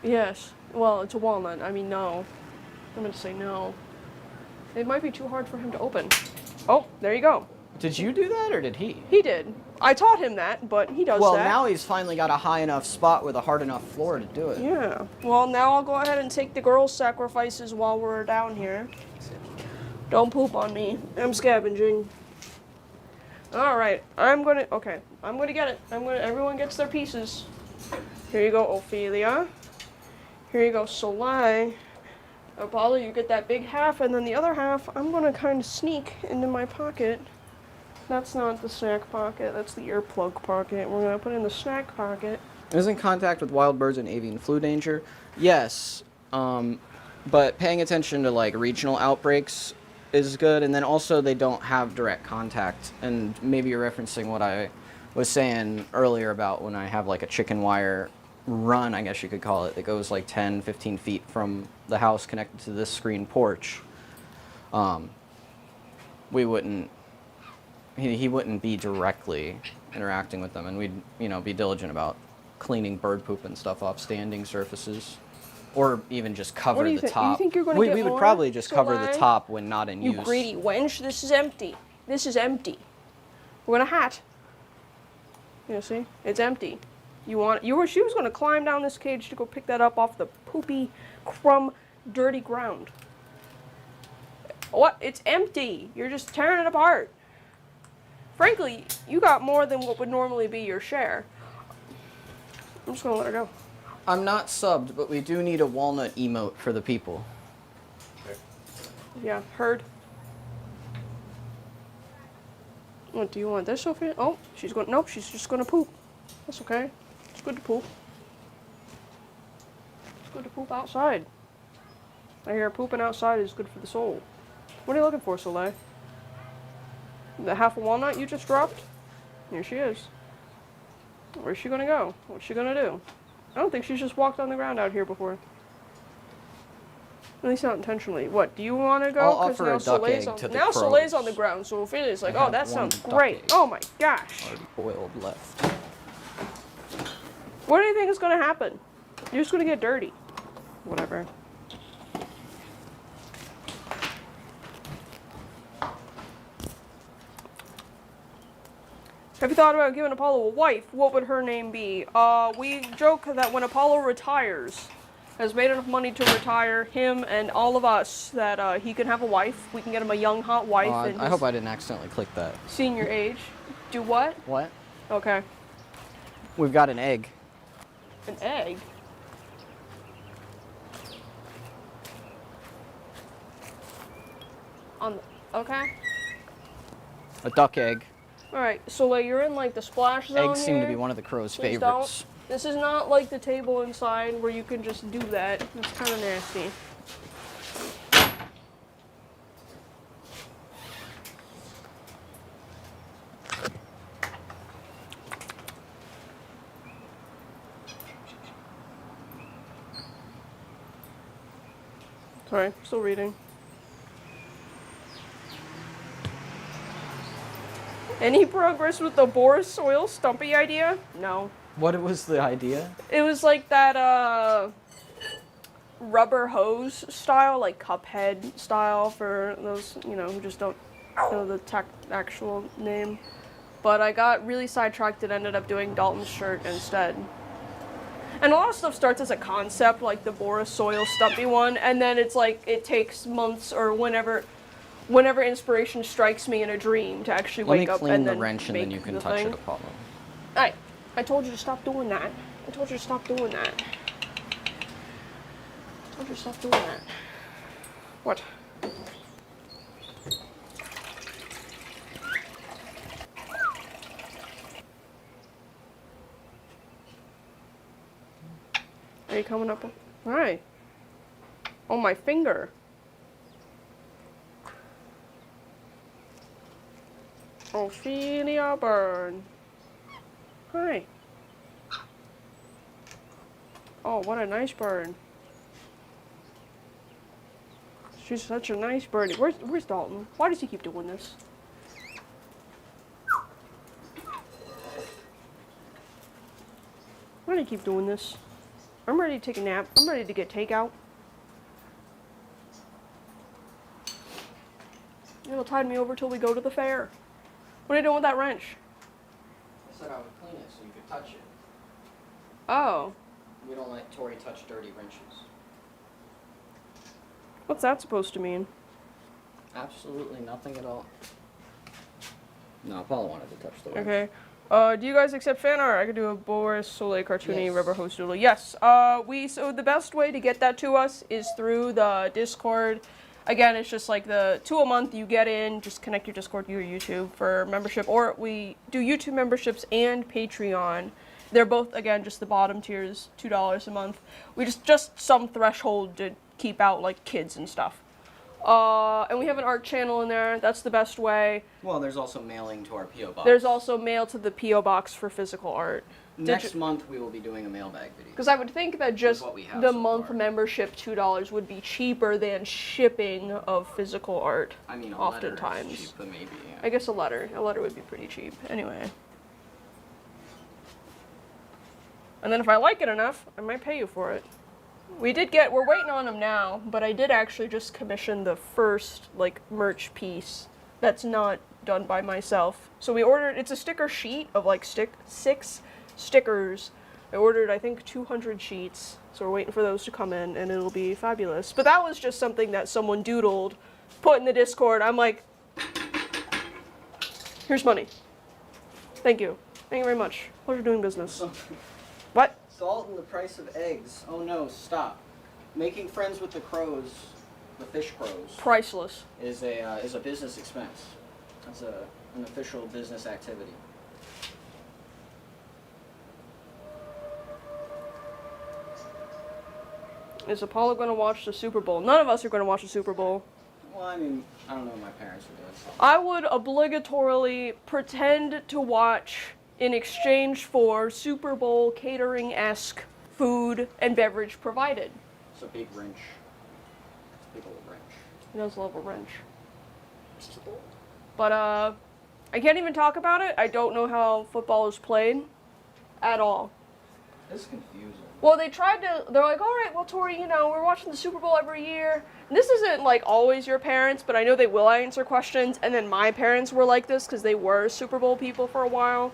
Yes. Well, it's a walnut. I mean, no. I'm going to say no. It might be too hard for him to open. Oh, there you go. Did you do that, or did he? He did. I taught him that, but he does Well, that. now he's finally got a high enough spot with a hard enough floor to do it. Yeah. Well, now I'll go ahead and take the girls' sacrifices while we're down here. Don't poop on me. I'm scavenging. All right. I'm gonna get it. Everyone gets their pieces. Here you go, Ophelia. Here you go, Soleil. Apollo, you get that big half, and then the other half, I'm gonna kind of sneak into my pocket. That's not the snack pocket. That's the earplug pocket. We're gonna put it in the snack pocket. Is in contact with wild birds and avian flu danger? Yes. But paying attention to like regional outbreaks is good, and then also they don't have direct contact. And maybe you're referencing what I was saying earlier about when I have like a chicken wire run, I guess you could call it, that goes like 10, 15 feet from the house connected to this screen porch. We wouldn't, he wouldn't be directly interacting with them, and we'd, you know, be diligent about cleaning bird poop and stuff off standing surfaces. Or even just cover What do you the think? top. You think you're gonna we, get we would more, probably just cover the Soleil? top when not in You use. greedy wench, this is empty. This is empty. We're gonna hat. You see? It's empty. She was gonna climb down this cage to go pick that up off the poopy, crumb, dirty ground. What? It's empty. You're just tearing it apart. Frankly, you got more than what would normally be your share. I'm just gonna let her go. I'm not subbed, but we do need a walnut emote for the people. Yeah, heard. What, do you want this, Sophia? Oh, nope, she's just gonna poop. That's okay. It's good to poop. It's good to poop outside. I hear pooping outside is good for the soul. What are you looking for, Soleil? The half a walnut you just dropped? Here she is. Where's she gonna go? What's she gonna do? I don't think she's just walked on the ground out here before. At least not intentionally. What, do you want to go? I'll 'Cause offer now a duck Soleil's egg to the Now Soleil's crows. on the ground, so Ophelia's like, I oh, have that one sounds duck great. egg. Oh my gosh. Already boiled left. What do you think is going to happen? You're just going to get dirty. Whatever. Have you thought about giving Apollo a wife? What would her name be? We joke that when Apollo retires, has made enough money to retire, him and all of us, that he can have a wife. We can get him a young, hot wife. Oh, in I his hope I didn't accidentally click that. senior age. Do what? What? Okay. We've got an egg. An egg? Okay. A duck egg. All right, so like you're in like the splash zone. Eggs seem to here. be one of the crow's Please favorites. don't. This is not like the table inside where you can just do that. That's kind of nasty. Sorry, still reading. Any progress with the Boris soil stumpy idea? No. What was the idea? It was like that rubber hose style, like Cuphead style for those, you know, who just don't know the actual name. But I got really sidetracked and ended up doing Dalton's shirt instead. And a lot of stuff starts as a concept, like the Boris soil stumpy one, and then it's like it takes months or whenever inspiration strikes me in a dream to actually wake up and then Let me clean the wrench and then you can touch it, Apollo. Alright, I told you to stop doing that. I told you to stop doing that. I told you to stop doing that. What? Are you coming up? Alright. Oh, my finger. Ophelia Burn. Hi. Oh, what a nice bird. She's such a nice birdie. Where's Dalton? Why does he keep doing this? Why do you keep doing this? I'm ready to take a nap. I'm ready to get takeout. It'll tide me over till we go to the fair. What are you doing with that wrench? I said I would clean it so you could touch it. Oh. We don't let Tori touch dirty wrenches. What's that supposed to mean? Absolutely nothing at all. No, Apollo wanted to touch the wrench. Okay. Do you guys accept fan art? I could do a Boris Soleil cartoony Yes. rubber hose doodle. Yes. So the best way to get that to us is through the Discord. Again, it's just like the $2 a month you get in. Just connect your Discord to your YouTube for membership, or we do YouTube memberships and Patreon. They're both, again, just the bottom tiers, $2 a month. We just some threshold to keep out like kids and stuff. And we have an art channel in there. That's the best way. Well, there's also mailing to our P.O. box. There's also mail to the P.O. box for physical art. Next month we will be doing a mailbag video. Because I would think that just what we have the so month far. membership, $2, would be cheaper than shipping of physical art. I mean, a oftentimes. letter is cheap, but maybe. Yeah. I guess a letter would be pretty cheap. Anyway. And then if I like it enough, I might pay you for it. We're waiting on them now, but I did actually just commission the first, like, merch piece that's not done by myself. So we ordered, it's a sticker sheet of, like, 6 stickers. I ordered, I think, 200 sheets, so we're waiting for those to come in, and it'll be fabulous. But that was just something that someone doodled, put in the Discord. I'm like, here's money. Thank you. Thank you very much. Pleasure doing business. What? Salt and the price of eggs. Oh no, stop. Making friends with the crows, the fish crows, Priceless. is a business expense. That's an official business activity. Is Apollo going to watch the Super Bowl? None of us are going to watch the Super Bowl. Well, I mean, I don't know what my parents would do. So. I would obligatorily pretend to watch in exchange for Super Bowl catering-esque food and beverage provided. It's a big wrench. Big old wrench. He does love a wrench. But, I can't even talk about it. I don't know how football is played at all. It's confusing. Well, they're like, all right, well, Tori, you know, we're watching the Super Bowl every year. And this isn't, like, always your parents, but I know they will answer questions. And then my parents were like this because they were Super Bowl people for a while.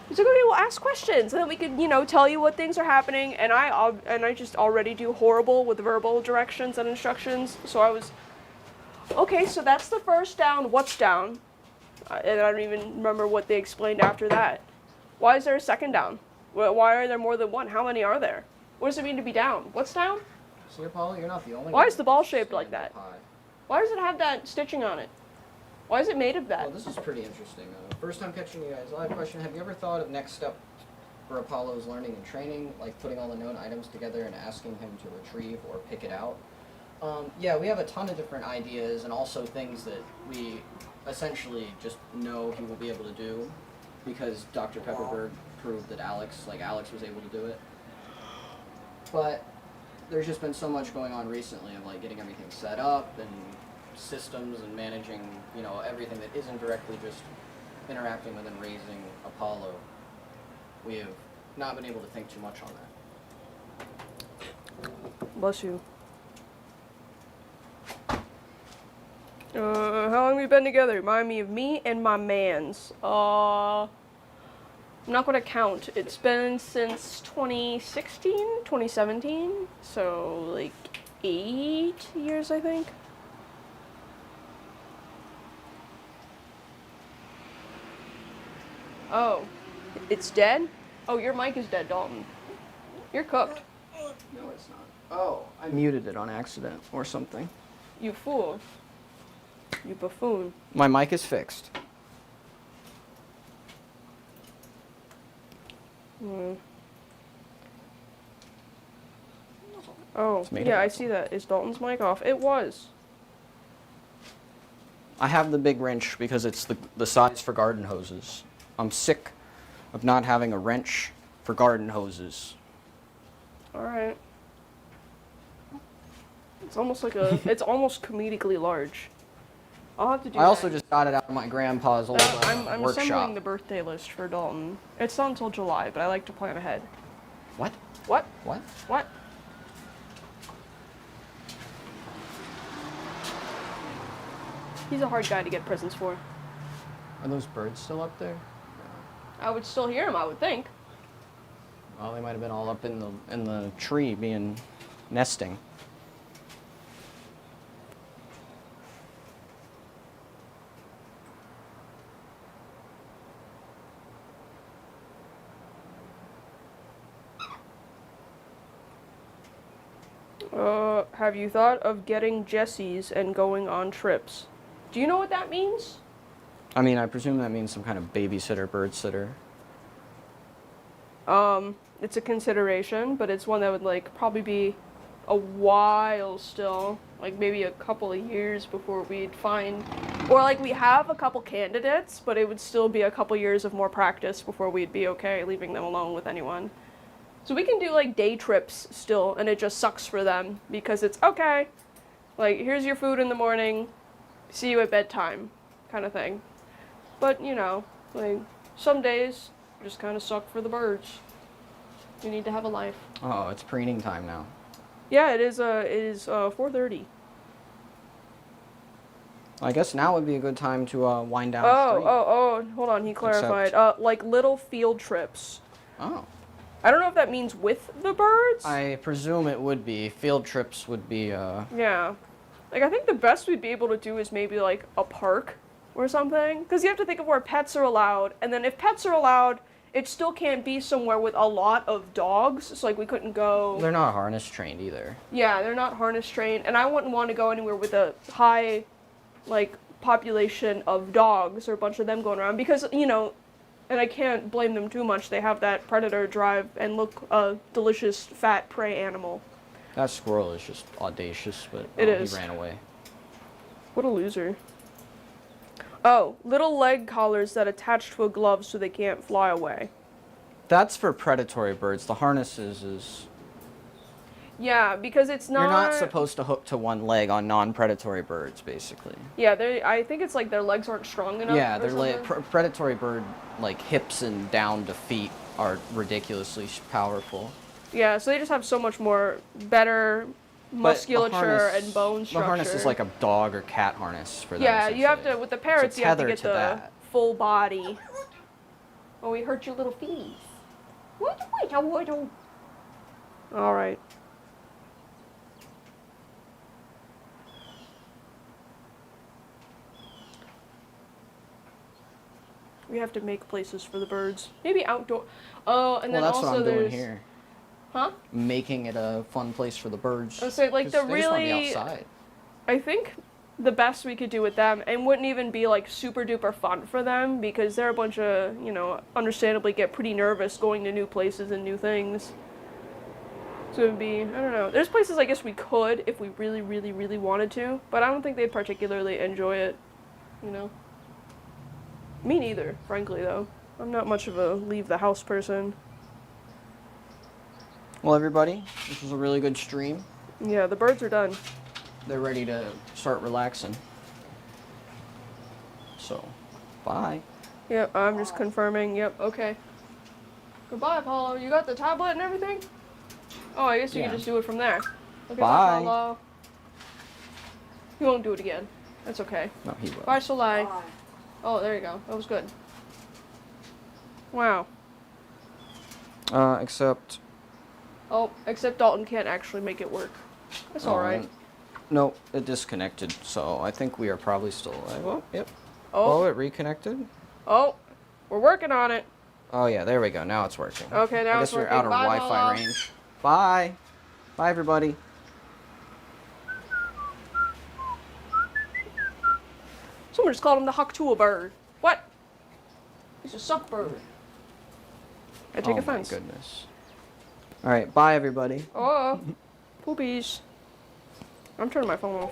He's like, okay, well, ask questions, and then we could, you know, tell you what things are happening. And I just already do horrible with verbal directions and instructions. So I was, okay, so that's the first down. What's down? And I don't even remember what they explained after that. Why is there a second down? Why are there more than one? How many are there? What does it mean to be down? What's down? See, Apollo, you're not the only one. Why is the ball shaped like that? Pie. Why does it have that stitching on it? Why is it made of that? Well, this is pretty interesting. First time catching you guys. I have a question. Have you ever thought of next step for Apollo's learning and training, like putting all the known items together and asking him to retrieve or pick it out? Yeah, we have a ton of different ideas and also things that we essentially just know he will be able to do because Dr. Pepperberg proved that Alex was able to do it. But there's just been so much going on recently of like getting everything set up and systems and managing, you know, everything that isn't directly just interacting with and raising Apollo. We have not been able to think too much on that. Bless you. How long have we been together? Remind me of me and my mans. I'm not gonna count. It's been since 2016, 2017, so like 8 years, I think. Oh, it's dead? Oh, your mic is dead, Dalton. You're cooked. No, it's not. Oh, I muted it on accident or something. You fool. You buffoon. My mic is fixed. Oh, yeah, I see that. Is Dalton's mic off? It was. I have the big wrench because it's the size for garden hoses. I'm sick of not having a wrench for garden hoses. Alright. It's almost like a, it's almost comedically large. I'll have to do I also that. just got it out of my grandpa's old I'm workshop. assembling the birthday list for Dalton. It's not until July, but I like to plan ahead. What? What? What? What? He's a hard guy to get presents for. Are those birds still up there? I would still hear him, I would think. Well, they might have been all up in the tree being nesting. Have you thought of getting Jessies and going on trips? Do you know what that means? I mean, I presume that means some kind of babysitter, bird sitter. It's a consideration, but it's one that would, like, probably be a while still. Like, maybe a couple of years before we'd find... Or, like, we have a couple candidates, but it would still be a couple years of more practice before we'd be okay leaving them alone with anyone. So we can do, like, day trips still, and it just sucks for them, because it's, okay, like, here's your food in the morning, see you at bedtime, kind of thing. But, you know, like, some days just kind of suck for the birds. You need to have a life. Oh, it's preening time now. Yeah, it is 4:30. I guess now would be a good time to wind down. Oh, hold on, he clarified. Like little field trips. Oh. I don't know if that means with the birds. I presume it would be. Field trips would be, Yeah. Like, I think the best we'd be able to do is maybe, like, a park or something. Because you have to think of where pets are allowed. And then if pets are allowed, it still can't be somewhere with a lot of dogs. So, like, we couldn't go... They're not harness trained either. Yeah, they're not harness trained. And I wouldn't want to go anywhere with a high, like, population of dogs or a bunch of them going around. Because, you know... And I can't blame them too much. They have that predator drive and look a delicious, fat prey animal. That squirrel is just audacious, but It is. He ran away. What a loser. Oh, little leg collars that attach to a glove so they can't fly away. That's for predatory birds. The harnesses is... Yeah, because it's not... You're not supposed to hook to one leg on non-predatory birds, basically. Yeah, I think it's like their legs aren't strong enough. Yeah, or their something. predatory bird, like, hips and down to feet are ridiculously powerful. Yeah, so they just have so much more better musculature and bone structure. The harness is like a dog or cat harness for them. Yeah, you have to, with the parrots, you have to tether get to the that. full body. Oh, we hurt your little feet. Alright. We have to make places for the birds. Maybe outdoor. Oh, and then Well, that's also what I'm there's... doing here. Huh? Making it a fun place for the birds. So like the 'Cause they just wanna be really... outside. I think the best we could do with them, and wouldn't even be like super duper fun for them because they're a bunch of, you know, understandably get pretty nervous going to new places and new things. So it would be, I don't know. There's places I guess we could if we really, really, really wanted to, but I don't think they'd particularly enjoy it, you know. Me neither, frankly, though. I'm not much of a leave the house person. Well, everybody, this was a really good stream. Yeah, the birds are done. They're ready to start relaxing. So, bye. Yep, I'm just confirming. Yep, okay. Goodbye, Apollo. You got the tablet and everything? Oh, I guess you Yeah. can just do it from there. Okay, Bye. Apollo. He won't do it again. That's okay. No, he will. Bye, Soleil. Oh, there you go. That was good. Wow. Except... Oh, except Dalton can't actually make it work. That's alright. No, it disconnected, so I think we are probably still alive. Oh, yep. Oh, Oh, it reconnected? oh, we're working on it. Oh, yeah, there we go. Now it's working. Okay, now I it's guess we're working. out of Bye, Wi-Fi Apollo. range. Bye. Bye, everybody. Someone just called him the Haktua bird. What? He's a suck bird. I take Oh, offense. my goodness. All right, bye, everybody. Oh, poopies. I'm turning my phone off.